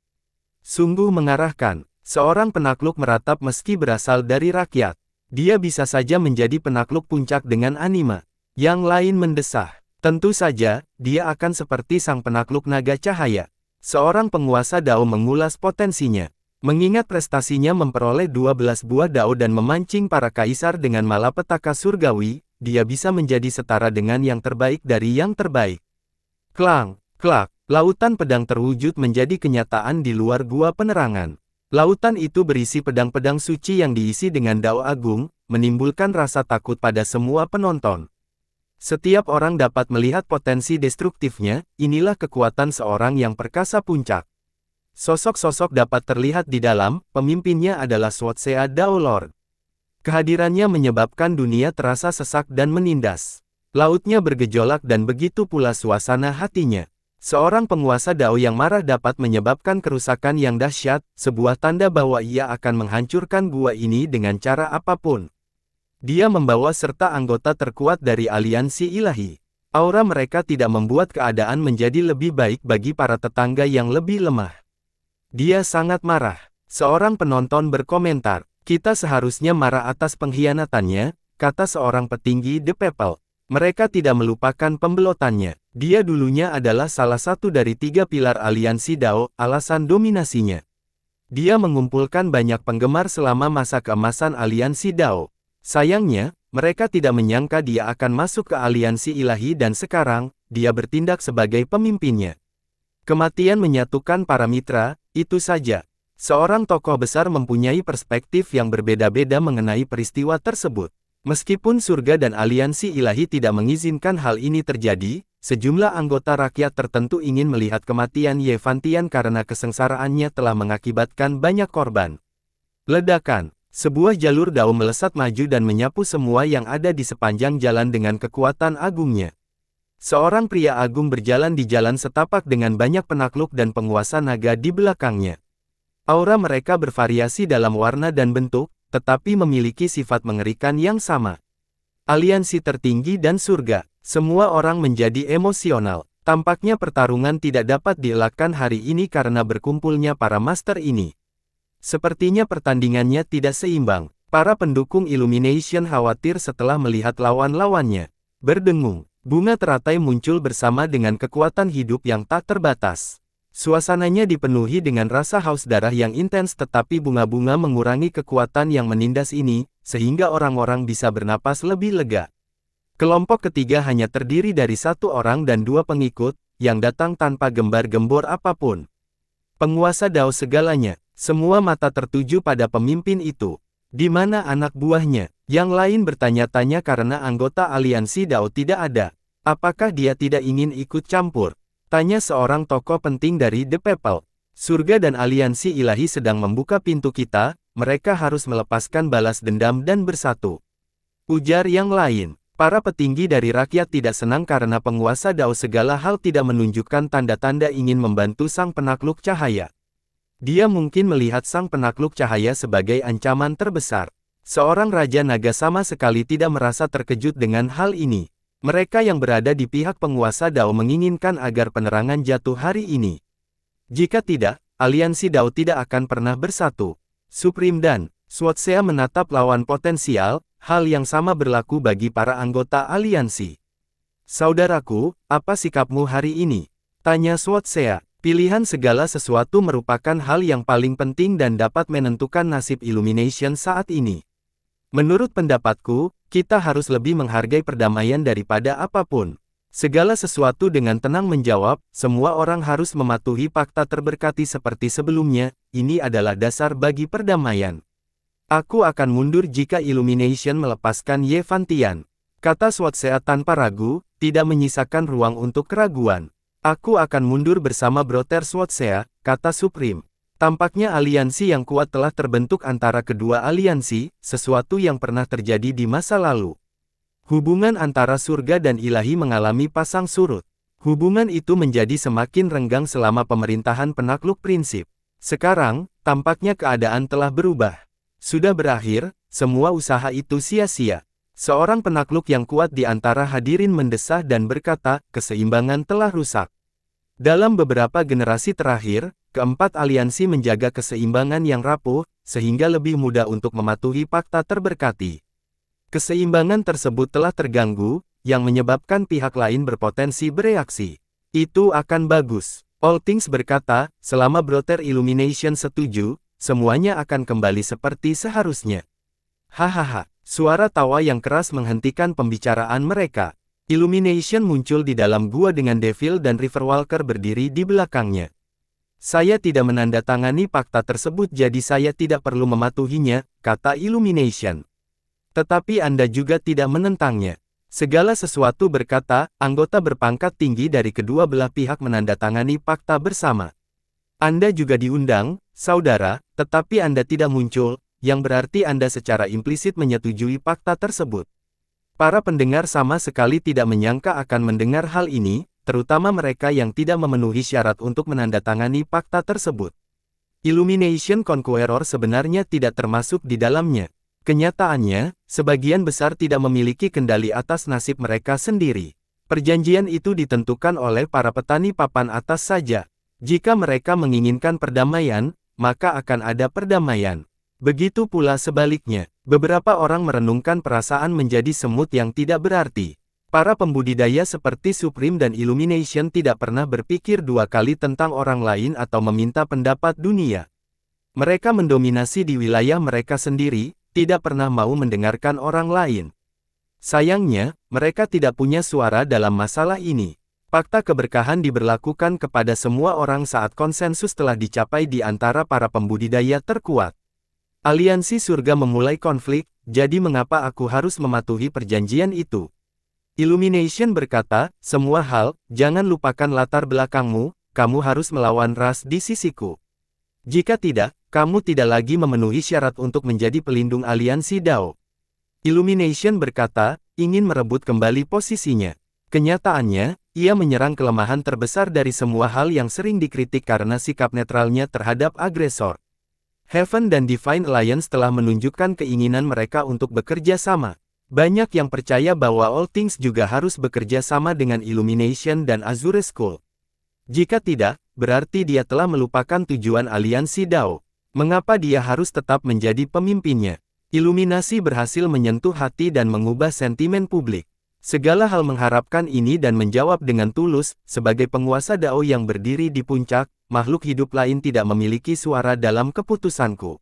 Sungguh mengarahkan, seorang penakluk meratap meski berasal dari rakyat. Dia bisa saja menjadi penakluk puncak dengan anima. Yang lain mendesah. Tentu saja, dia akan seperti sang penakluk naga cahaya. Seorang penguasa dao mengulas potensinya. Mengingat prestasinya memperoleh 12 buah dao dan memancing para kaisar dengan malapetaka surgawi, dia bisa menjadi setara dengan yang terbaik dari yang terbaik. Klang, klak, lautan pedang terwujud menjadi kenyataan di luar gua penerangan. Lautan itu berisi pedang-pedang suci yang diisi dengan dao agung, menimbulkan rasa takut pada semua penonton. Setiap orang dapat melihat potensi destruktifnya, inilah kekuatan seorang yang perkasa puncak. Sosok-sosok dapat terlihat di dalam, pemimpinnya adalah Swatsea Dao Lord. Kehadirannya menyebabkan dunia terasa sesak dan menindas. Lautnya bergejolak dan begitu pula suasana hatinya. Seorang penguasa Dao yang marah dapat menyebabkan kerusakan yang dahsyat, sebuah tanda bahwa ia akan menghancurkan gua ini dengan cara apapun. Dia membawa serta anggota terkuat dari aliansi ilahi. Aura mereka tidak membuat keadaan menjadi lebih baik bagi para tetangga yang lebih lemah. Dia sangat marah. Seorang penonton berkomentar, kita seharusnya marah atas pengkhianatannya, kata seorang petinggi The People. Mereka tidak melupakan pembelotannya. Dia dulunya adalah salah satu dari 3 pilar aliansi Dao, alasan dominasinya. Dia mengumpulkan banyak penggemar selama masa keemasan aliansi Dao. Sayangnya, mereka tidak menyangka dia akan masuk ke aliansi ilahi dan sekarang, dia bertindak sebagai pemimpinnya. Kematian menyatukan para mitra, itu saja. Seorang tokoh besar mempunyai perspektif yang berbeda-beda mengenai peristiwa tersebut. Meskipun surga dan aliansi ilahi tidak mengizinkan hal ini terjadi, sejumlah anggota rakyat tertentu ingin melihat kematian Yevantian karena kesengsaraannya telah mengakibatkan banyak korban. Ledakan. Sebuah jalur Dao melesat maju dan menyapu semua yang ada di sepanjang jalan dengan kekuatan agungnya. Seorang pria agung berjalan di jalan setapak dengan banyak penakluk dan penguasa naga di belakangnya. Aura mereka bervariasi dalam warna dan bentuk, tetapi memiliki sifat mengerikan yang sama. Aliansi tertinggi dan surga, semua orang menjadi emosional. Tampaknya pertarungan tidak dapat dielakkan hari ini karena berkumpulnya para master ini. Sepertinya pertandingannya tidak seimbang. Para pendukung Illumination khawatir setelah melihat lawan-lawannya. Berdengung, bunga teratai muncul bersama dengan kekuatan hidup yang tak terbatas. Suasananya dipenuhi dengan rasa haus darah yang intens tetapi bunga-bunga mengurangi kekuatan yang menindas ini, sehingga orang-orang bisa bernapas lebih lega. Kelompok ketiga hanya terdiri dari satu orang dan dua pengikut, yang datang tanpa gembar-gembor apapun. Penguasa Dao segalanya, semua mata tertuju pada pemimpin itu. Di mana anak buahnya? Yang lain bertanya-tanya karena anggota aliansi Dao tidak ada. Apakah dia tidak ingin ikut campur? Tanya seorang tokoh penting dari The People. Surga dan aliansi ilahi sedang membuka pintu kita, mereka harus melepaskan balas dendam dan bersatu. Ujar yang lain. Para petinggi dari rakyat tidak senang karena penguasa Dao segala hal tidak menunjukkan tanda-tanda ingin membantu sang penakluk cahaya. Dia mungkin melihat sang penakluk cahaya sebagai ancaman terbesar. Seorang Raja Naga sama sekali tidak merasa terkejut dengan hal ini. Mereka yang berada di pihak penguasa Dao menginginkan agar penerangan jatuh hari ini. Jika tidak, aliansi Dao tidak akan pernah bersatu. Supreme dan Swatsea menatap lawan potensial, hal yang sama berlaku bagi para anggota aliansi. Saudaraku, apa sikapmu hari ini? Tanya Swatsea. Pilihan segala sesuatu merupakan hal yang paling penting dan dapat menentukan nasib Illumination saat ini. Menurut pendapatku, kita harus lebih menghargai perdamaian daripada apapun. Segala sesuatu dengan tenang menjawab, semua orang harus mematuhi fakta terberkati seperti sebelumnya, ini adalah dasar bagi perdamaian. Aku akan mundur jika Illumination melepaskan Yevantian. Kata Swatsea tanpa ragu, tidak menyisakan ruang untuk keraguan. Aku akan mundur bersama Brother Swatsea, kata Supreme. Tampaknya aliansi yang kuat telah terbentuk antara kedua aliansi, sesuatu yang pernah terjadi di masa lalu. Hubungan antara surga dan ilahi mengalami pasang surut. Hubungan itu menjadi semakin renggang selama pemerintahan penakluk prinsip. Sekarang, tampaknya keadaan telah berubah. Sudah berakhir, semua usaha itu sia-sia. Seorang penakluk yang kuat di antara hadirin mendesah dan berkata, keseimbangan telah rusak. Dalam beberapa generasi terakhir, keempat aliansi menjaga keseimbangan yang rapuh, sehingga lebih mudah untuk mematuhi fakta terberkati. Keseimbangan tersebut telah terganggu, yang menyebabkan pihak lain berpotensi bereaksi. Itu akan bagus. Oltings berkata, selama Brother Illumination setuju, semuanya akan kembali seperti seharusnya. Hahaha, suara tawa yang keras menghentikan pembicaraan mereka. Illumination muncul di dalam gua dengan Devil dan Riverwalker berdiri di belakangnya. Saya tidak menandatangani fakta tersebut jadi saya tidak perlu mematuhinya, kata Illumination. Tetapi Anda juga tidak menentangnya. Segala sesuatu berkata, anggota berpangkat tinggi dari kedua belah pihak menandatangani fakta bersama. Anda juga diundang, saudara, tetapi Anda tidak muncul, yang berarti Anda secara implisit menyetujui fakta tersebut. Para pendengar sama sekali tidak menyangka akan mendengar hal ini, terutama mereka yang tidak memenuhi syarat untuk menandatangani fakta tersebut. Illumination Conqueror sebenarnya tidak termasuk di dalamnya. Kenyataannya, sebagian besar tidak memiliki kendali atas nasib mereka sendiri. Perjanjian itu ditentukan oleh para petani papan atas saja. Jika mereka menginginkan perdamaian, maka akan ada perdamaian. Begitu pula sebaliknya, beberapa orang merenungkan perasaan menjadi semut yang tidak berarti. Para pembudidaya seperti Supreme dan Illumination tidak pernah berpikir dua kali tentang orang lain atau meminta pendapat dunia. Mereka mendominasi di wilayah mereka sendiri, tidak pernah mau mendengarkan orang lain. Sayangnya, mereka tidak punya suara dalam masalah ini. Fakta keberkahan diberlakukan kepada semua orang saat konsensus telah dicapai di antara para pembudidaya terkuat. Aliansi surga memulai konflik, jadi mengapa aku harus mematuhi perjanjian itu? Illumination berkata, semua hal, jangan lupakan latar belakangmu, kamu harus melawan ras di sisiku. Jika tidak, kamu tidak lagi memenuhi syarat untuk menjadi pelindung aliansi Dao. Illumination berkata, ingin merebut kembali posisinya. Kenyataannya, ia menyerang kelemahan terbesar dari semua hal yang sering dikritik karena sikap netralnya terhadap agresor. Heaven dan Divine Alliance telah menunjukkan keinginan mereka untuk bekerja sama. Banyak yang percaya bahwa All Things juga harus bekerja sama dengan Illumination dan Azure School. Jika tidak, berarti dia telah melupakan tujuan aliansi Dao. Mengapa dia harus tetap menjadi pemimpinnya? Iluminasi berhasil menyentuh hati dan mengubah sentimen publik. Segala hal mengharapkan ini dan menjawab dengan tulus, sebagai penguasa Dao yang berdiri di puncak, makhluk hidup lain tidak memiliki suara dalam keputusanku.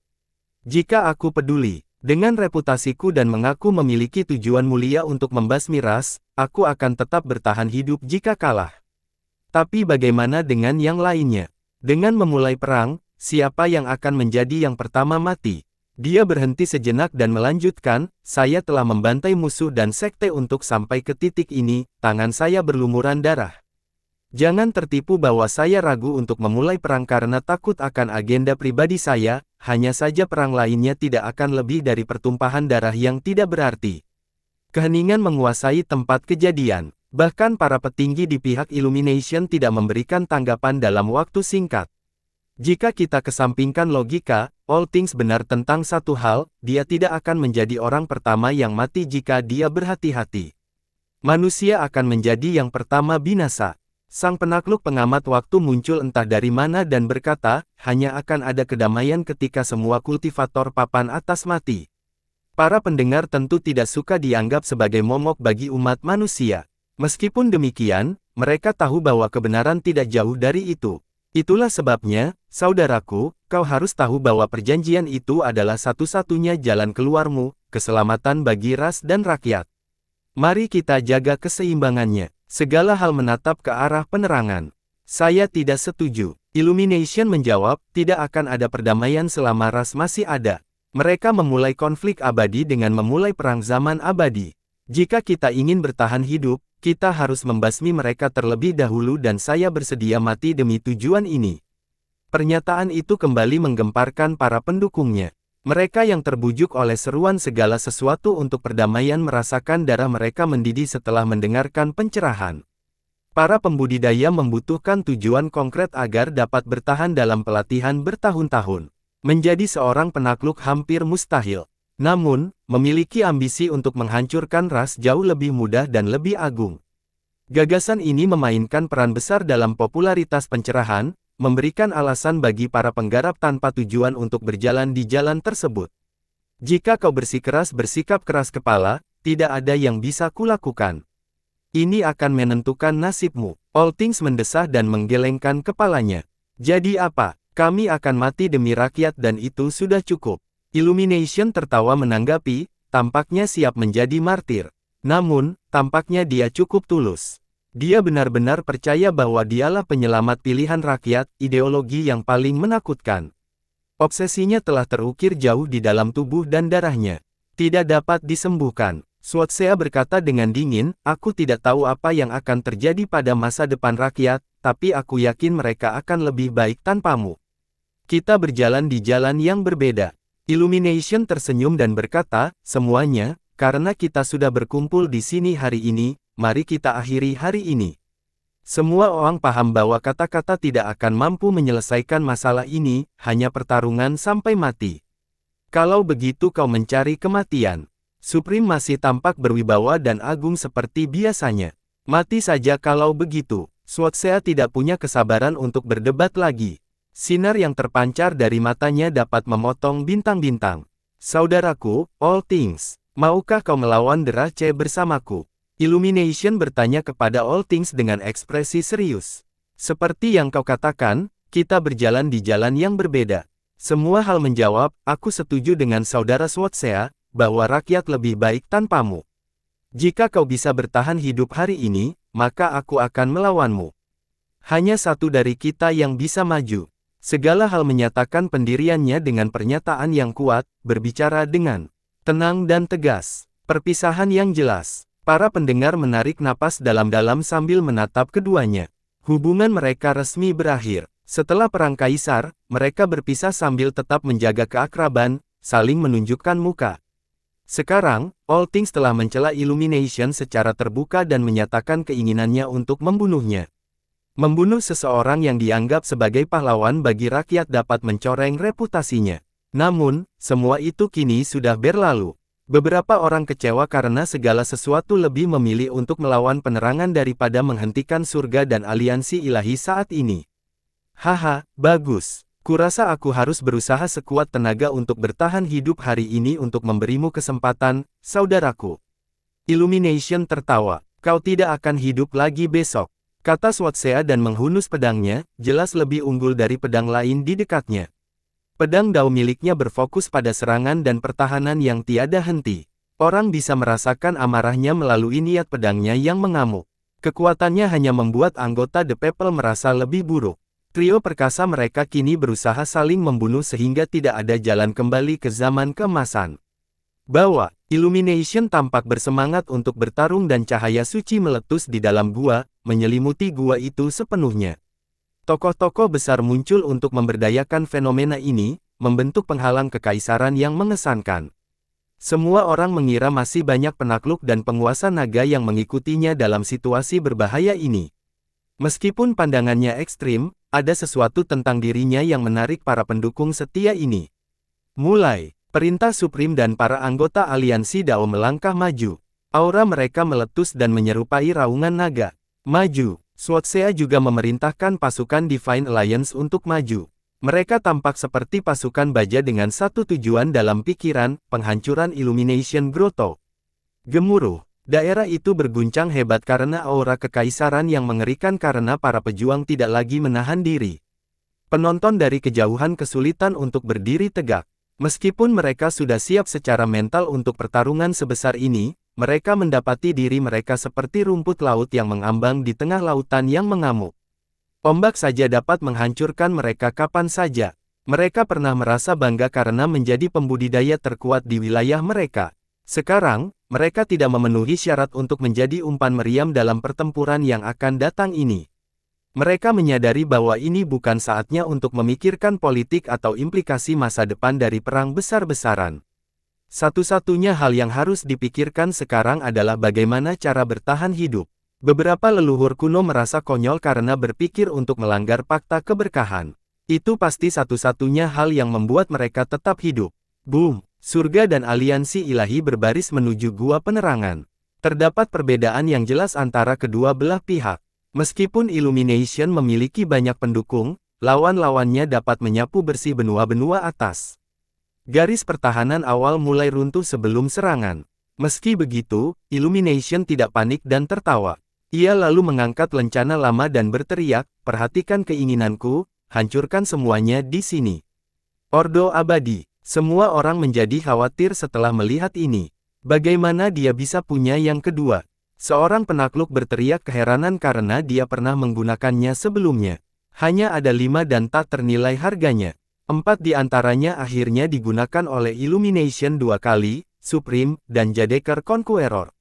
Jika aku peduli dengan reputasiku dan mengaku memiliki tujuan mulia untuk membasmi ras, aku akan tetap bertahan hidup jika kalah. Tapi bagaimana dengan yang lainnya? Dengan memulai perang, siapa yang akan menjadi yang pertama mati? Dia berhenti sejenak dan melanjutkan, saya telah membantai musuh dan sekte untuk sampai ke titik ini, tangan saya berlumuran darah. Jangan tertipu bahwa saya ragu untuk memulai perang karena takut akan agenda pribadi saya, hanya saja perang lainnya tidak akan lebih dari pertumpahan darah yang tidak berarti. Keheningan menguasai tempat kejadian. Bahkan para petinggi di pihak Illumination tidak memberikan tanggapan dalam waktu singkat. Jika kita kesampingkan logika, All Things benar tentang satu hal, dia tidak akan menjadi orang pertama yang mati jika dia berhati-hati. Manusia akan menjadi yang pertama binasa. Sang penakluk pengamat waktu muncul entah dari mana dan berkata, hanya akan ada kedamaian ketika semua kultivator papan atas mati. Para pendengar tentu tidak suka dianggap sebagai momok bagi umat manusia. Meskipun demikian, mereka tahu bahwa kebenaran tidak jauh dari itu. Itulah sebabnya, saudaraku, kau harus tahu bahwa perjanjian itu adalah satu-satunya jalan keluarmu, keselamatan bagi ras dan rakyat. Mari kita jaga keseimbangannya. Segala hal menatap ke arah penerangan. Saya tidak setuju. Illumination menjawab, tidak akan ada perdamaian selama ras masih ada. Mereka memulai konflik abadi dengan memulai perang zaman abadi. Jika kita ingin bertahan hidup, kita harus membasmi mereka terlebih dahulu dan saya bersedia mati demi tujuan ini. Pernyataan itu kembali menggemparkan para pendukungnya. Mereka yang terbujuk oleh seruan segala sesuatu untuk perdamaian merasakan darah mereka mendidih setelah mendengarkan pencerahan. Para pembudidaya membutuhkan tujuan konkret agar dapat bertahan dalam pelatihan bertahun-tahun. Menjadi seorang penakluk hampir mustahil. Namun, memiliki ambisi untuk menghancurkan ras jauh lebih mudah dan lebih agung. Gagasan ini memainkan peran besar dalam popularitas pencerahan, memberikan alasan bagi para penggarap tanpa tujuan untuk berjalan di jalan tersebut. Jika kau bersikap keras kepala, tidak ada yang bisa kulakukan. Ini akan menentukan nasibmu. All Things mendesah dan menggelengkan kepalanya. Jadi apa? Kami akan mati demi rakyat dan itu sudah cukup. Illumination tertawa menanggapi, tampaknya siap menjadi martir. Namun, tampaknya dia cukup tulus. Dia benar-benar percaya bahwa dialah penyelamat pilihan rakyat, ideologi yang paling menakutkan. Obsesinya telah terukir jauh di dalam tubuh dan darahnya. Tidak dapat disembuhkan. Swatsea berkata dengan dingin, aku tidak tahu apa yang akan terjadi pada masa depan rakyat, tapi aku yakin mereka akan lebih baik tanpamu. Kita berjalan di jalan yang berbeda. Illumination tersenyum dan berkata, semuanya, karena kita sudah berkumpul di sini hari ini, mari kita akhiri hari ini. Semua orang paham bahwa kata-kata tidak akan mampu menyelesaikan masalah ini, hanya pertarungan sampai mati. Kalau begitu kau mencari kematian. Supreme masih tampak berwibawa dan agung seperti biasanya. Mati saja kalau begitu. Swatsea tidak punya kesabaran untuk berdebat lagi. Sinar yang terpancar dari matanya dapat memotong bintang-bintang. Saudaraku, All Things, maukah kau melawan Derace bersamaku? Illumination bertanya kepada All Things dengan ekspresi serius. Seperti yang kau katakan, kita berjalan di jalan yang berbeda. Semua hal menjawab, aku setuju dengan saudara Swatsea, bahwa rakyat lebih baik tanpamu. Jika kau bisa bertahan hidup hari ini, maka aku akan melawanmu. Hanya satu dari kita yang bisa maju. Segala hal menyatakan pendiriannya dengan pernyataan yang kuat, berbicara dengan Tenang dan tegas. Perpisahan yang jelas. Para pendengar menarik napas dalam-dalam sambil menatap keduanya. Hubungan mereka resmi berakhir. Setelah perang kaisar, mereka berpisah sambil tetap menjaga keakraban, saling menunjukkan muka. Sekarang, All Things telah mencela Illumination secara terbuka dan menyatakan keinginannya untuk membunuhnya. Membunuh seseorang yang dianggap sebagai pahlawan bagi rakyat dapat mencoreng reputasinya. Namun, semua itu kini sudah berlalu. Beberapa orang kecewa karena segala sesuatu lebih memilih untuk melawan penerangan daripada menghentikan surga dan aliansi ilahi saat ini. Haha, bagus. Kurasa aku harus berusaha sekuat tenaga untuk bertahan hidup hari ini untuk memberimu kesempatan, saudaraku. Illumination tertawa. Kau tidak akan hidup lagi besok, kata Swatsea dan menghunus pedangnya, jelas lebih unggul dari pedang lain di dekatnya. Pedang Dao miliknya berfokus pada serangan dan pertahanan yang tiada henti. Orang bisa merasakan amarahnya melalui niat pedangnya yang mengamuk. Kekuatannya hanya membuat anggota The People merasa lebih buruk. Trio perkasa mereka kini berusaha saling membunuh sehingga tidak ada jalan kembali ke zaman keemasan. Bahwa Illumination tampak bersemangat untuk bertarung dan cahaya suci meletus di dalam gua, menyelimuti gua itu sepenuhnya. Tokoh-tokoh besar muncul untuk memberdayakan fenomena ini, membentuk penghalang kekaisaran yang mengesankan. Semua orang mengira masih banyak penakluk dan penguasa naga yang mengikutinya dalam situasi berbahaya ini. Meskipun pandangannya ekstrim, ada sesuatu tentang dirinya yang menarik para pendukung setia ini. Mulai, perintah Supreme dan para anggota aliansi Dao melangkah maju. Aura mereka meletus dan menyerupai raungan naga. Maju. Swatsea juga memerintahkan pasukan Divine Alliance untuk maju. Mereka tampak seperti pasukan baja dengan satu tujuan dalam pikiran, penghancuran Illumination Grotto. Gemuruh. Daerah itu berguncang hebat karena aura kekaisaran yang mengerikan karena para pejuang tidak lagi menahan diri. Penonton dari kejauhan kesulitan untuk berdiri tegak. Meskipun mereka sudah siap secara mental untuk pertarungan sebesar ini, mereka mendapati diri mereka seperti rumput laut yang mengambang di tengah lautan yang mengamuk. Ombak saja dapat menghancurkan mereka kapan saja. Mereka pernah merasa bangga karena menjadi pembudidaya terkuat di wilayah mereka. Sekarang, mereka tidak memenuhi syarat untuk menjadi umpan meriam dalam pertempuran yang akan datang ini. Mereka menyadari bahwa ini bukan saatnya untuk memikirkan politik atau implikasi masa depan dari perang besar-besaran. Satu-satunya hal yang harus dipikirkan sekarang adalah bagaimana cara bertahan hidup. Beberapa leluhur kuno merasa konyol karena berpikir untuk melanggar fakta keberkahan. Itu pasti satu-satunya hal yang membuat mereka tetap hidup. Boom! Surga dan aliansi ilahi berbaris menuju gua penerangan. Terdapat perbedaan yang jelas antara kedua belah pihak. Meskipun Illumination memiliki banyak pendukung, lawan-lawannya dapat menyapu bersih benua-benua atas. Garis pertahanan awal mulai runtuh sebelum serangan. Meski begitu, Illumination tidak panik dan tertawa. Ia lalu mengangkat lencana lama dan berteriak, "Perhatikan keinginanku, hancurkan semuanya di sini." Ordo abadi. Semua orang menjadi khawatir setelah melihat ini. Bagaimana dia bisa punya yang kedua? Seorang penakluk berteriak keheranan karena dia pernah menggunakannya sebelumnya. Hanya ada 5 dan tak ternilai harganya. 4 di antaranya akhirnya digunakan oleh Illumination 2 kali, Supreme, dan Jadeker Conqueror.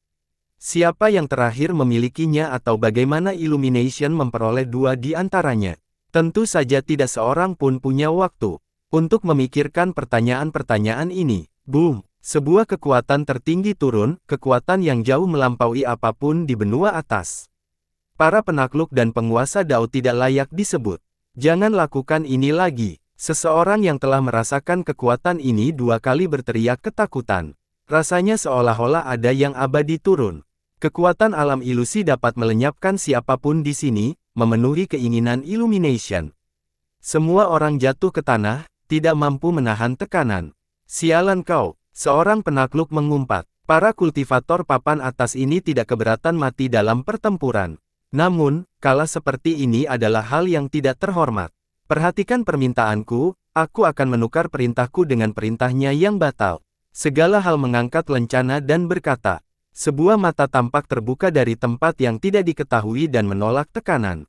Siapa yang terakhir memilikinya atau bagaimana Illumination memperoleh 2 di antaranya? Tentu saja tidak seorang pun punya waktu untuk memikirkan pertanyaan-pertanyaan ini. Boom! Sebuah kekuatan tertinggi turun, kekuatan yang jauh melampaui apapun di benua atas. Para penakluk dan penguasa Dao tidak layak disebut. Jangan lakukan ini lagi. Seseorang yang telah merasakan kekuatan ini 2 kali berteriak ketakutan. Rasanya seolah-olah ada yang abadi turun. Kekuatan alam ilusi dapat melenyapkan siapapun di sini, memenuhi keinginan Illumination. Semua orang jatuh ke tanah, tidak mampu menahan tekanan. Sialan kau, seorang penakluk mengumpat. Para kultivator papan atas ini tidak keberatan mati dalam pertempuran. Namun, kalah seperti ini adalah hal yang tidak terhormat. Perhatikan permintaanku, aku akan menukar perintahku dengan perintahnya yang batal. Segala hal mengangkat lencana dan berkata. Sebuah mata tampak terbuka dari tempat yang tidak diketahui dan menolak tekanan.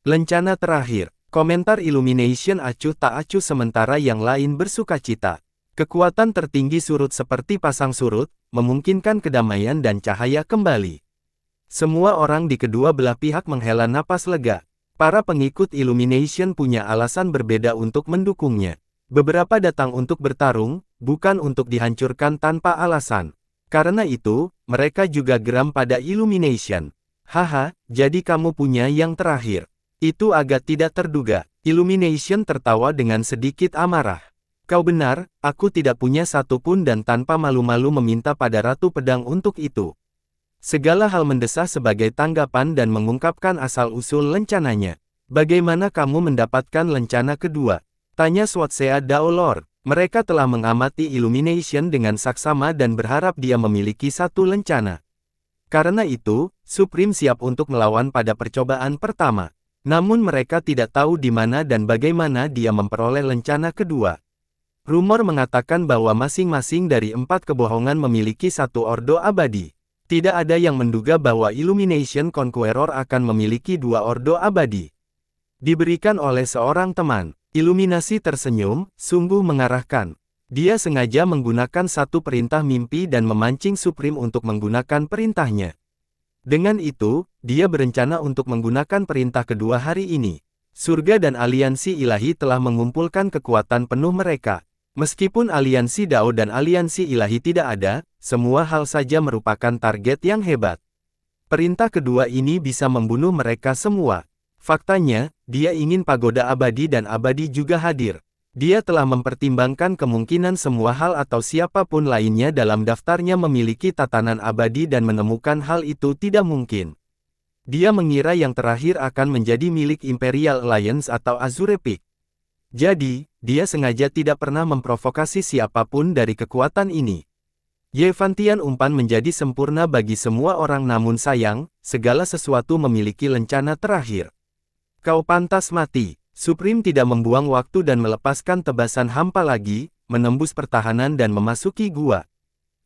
Lencana terakhir. Komentar Illumination acuh tak acuh sementara yang lain bersukacita. Kekuatan tertinggi surut seperti pasang surut, memungkinkan kedamaian dan cahaya kembali. Semua orang di kedua belah pihak menghela napas lega. Para pengikut Illumination punya alasan berbeda untuk mendukungnya. Beberapa datang untuk bertarung, bukan untuk dihancurkan tanpa alasan. Karena itu, mereka juga geram pada Illumination. Haha, jadi kamu punya yang terakhir. Itu agak tidak terduga. Illumination tertawa dengan sedikit amarah. Kau benar, aku tidak punya satu pun dan tanpa malu-malu meminta pada Ratu Pedang untuk itu. Segala hal mendesah sebagai tanggapan dan mengungkapkan asal-usul lencananya. Bagaimana kamu mendapatkan lencana kedua? Tanya Swatsea Daolor. Mereka telah mengamati Illumination dengan saksama dan berharap dia memiliki satu lencana. Karena itu, Supreme siap untuk melawan pada percobaan pertama. Namun mereka tidak tahu di mana dan bagaimana dia memperoleh lencana kedua. Rumor mengatakan bahwa masing-masing dari 4 kebohongan memiliki satu ordo abadi. Tidak ada yang menduga bahwa Illumination Conqueror akan memiliki 2 ordo abadi. Diberikan oleh seorang teman. Iluminasi tersenyum, sungguh mengarahkan. Dia sengaja menggunakan satu perintah mimpi dan memancing Supreme untuk menggunakan perintahnya. Dengan itu, dia berencana untuk menggunakan perintah kedua hari ini. Surga dan aliansi ilahi telah mengumpulkan kekuatan penuh mereka. Meskipun aliansi Dao dan aliansi ilahi tidak ada, semua hal saja merupakan target yang hebat. Perintah kedua ini bisa membunuh mereka semua. Faktanya, dia ingin pagoda abadi dan abadi juga hadir. Dia telah mempertimbangkan kemungkinan semua hal atau siapapun lainnya dalam daftarnya memiliki tatanan abadi dan menemukan hal itu tidak mungkin. Dia mengira yang terakhir akan menjadi milik Imperial Alliance atau Azure Peak. Jadi, dia sengaja tidak pernah memprovokasi siapapun dari kekuatan ini. Yevantian umpan menjadi sempurna bagi semua orang namun sayang, segala sesuatu memiliki lencana terakhir. Kau pantas mati. Supreme tidak membuang waktu dan melepaskan tebasan hampa lagi, menembus pertahanan dan memasuki gua.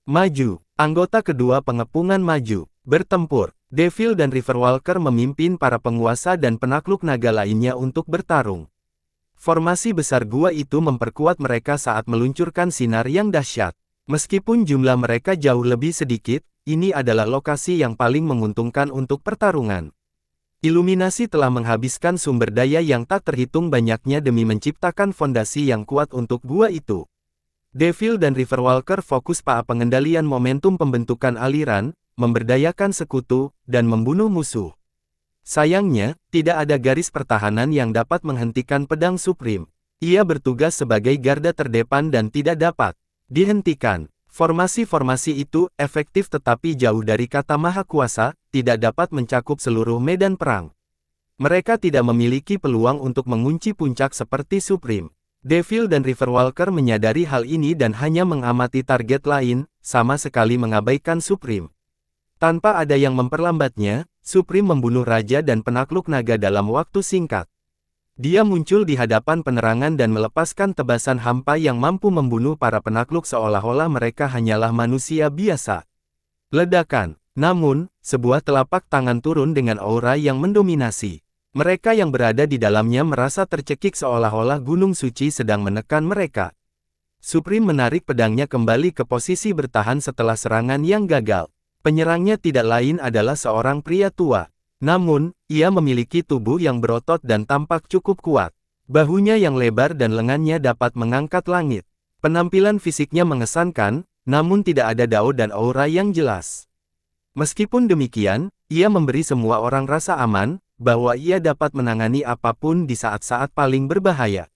Maju. Anggota kedua pengepungan maju. Bertempur. Devil dan Riverwalker memimpin para penguasa dan penakluk naga lainnya untuk bertarung. Formasi besar gua itu memperkuat mereka saat meluncurkan sinar yang dahsyat. Meskipun jumlah mereka jauh lebih sedikit, ini adalah lokasi yang paling menguntungkan untuk pertarungan. Illuminasi telah menghabiskan sumber daya yang tak terhitung banyaknya demi menciptakan fondasi yang kuat untuk gua itu. Devil dan Riverwalker fokus pada pengendalian momentum pembentukan aliran, memberdayakan sekutu, dan membunuh musuh. Sayangnya, tidak ada garis pertahanan yang dapat menghentikan pedang Supreme. Ia bertugas sebagai garda terdepan dan tidak dapat dihentikan. Formasi-formasi itu efektif tetapi jauh dari kata maha kuasa, tidak dapat mencakup seluruh medan perang. Mereka tidak memiliki peluang untuk mengunci puncak seperti Supreme. Devil dan Riverwalker menyadari hal ini dan hanya mengamati target lain, sama sekali mengabaikan Supreme. Tanpa ada yang memperlambatnya, Supreme membunuh raja dan penakluk naga dalam waktu singkat. Dia muncul di hadapan penerangan dan melepaskan tebasan hampa yang mampu membunuh para penakluk seolah-olah mereka hanyalah manusia biasa. Ledakan. Namun, sebuah telapak tangan turun dengan aura yang mendominasi. Mereka yang berada di dalamnya merasa tercekik seolah-olah gunung suci sedang menekan mereka. Supreme menarik pedangnya kembali ke posisi bertahan setelah serangan yang gagal. Penyerangnya tidak lain adalah seorang pria tua. Namun, ia memiliki tubuh yang berotot dan tampak cukup kuat. Bahunya yang lebar dan lengannya dapat mengangkat langit. Penampilan fisiknya mengesankan, namun tidak ada dao dan aura yang jelas. Meskipun demikian, ia memberi semua orang rasa aman, bahwa ia dapat menangani apapun di saat-saat paling berbahaya.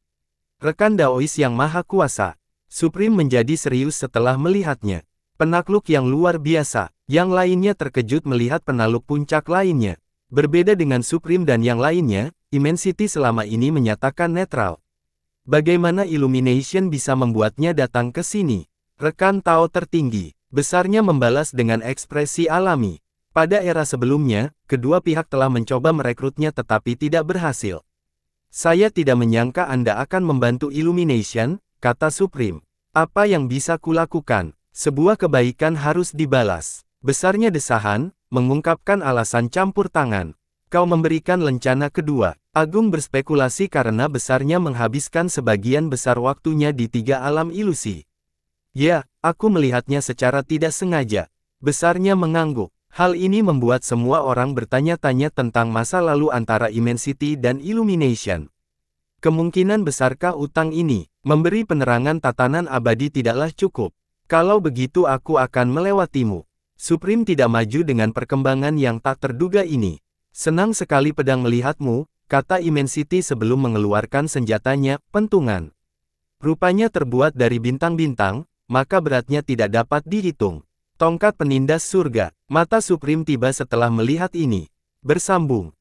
Rekan Daois yang maha kuasa. Supreme menjadi serius setelah melihatnya. Penakluk yang luar biasa. Yang lainnya terkejut melihat penakluk puncak lainnya. Berbeda dengan Supreme dan yang lainnya, Immensity selama ini menyatakan netral. Bagaimana Illumination bisa membuatnya datang ke sini? Rekan Tao tertinggi, besarnya membalas dengan ekspresi alami. Pada era sebelumnya, kedua pihak telah mencoba merekrutnya tetapi tidak berhasil. Saya tidak menyangka Anda akan membantu Illumination, kata Supreme. Apa yang bisa kulakukan? Sebuah kebaikan harus dibalas. Besarnya desahan, mengungkapkan alasan campur tangan. Kau memberikan lencana kedua. Agung berspekulasi karena besarnya menghabiskan sebagian besar waktunya di 3 alam ilusi. Ya, aku melihatnya secara tidak sengaja. Besarnya mengangguk. Hal ini membuat semua orang bertanya-tanya tentang masa lalu antara Immensity dan Illumination. Kemungkinan besarkah utang ini, memberi penerangan tatanan abadi tidaklah cukup? Kalau begitu aku akan melewatimu. Supreme tidak maju dengan perkembangan yang tak terduga ini. Senang sekali pedang melihatmu, kata Immensity sebelum mengeluarkan senjatanya, pentungan. Rupanya terbuat dari bintang-bintang, maka beratnya tidak dapat dihitung. Tongkat penindas surga, mata Supreme tiba setelah melihat ini. Bersambung.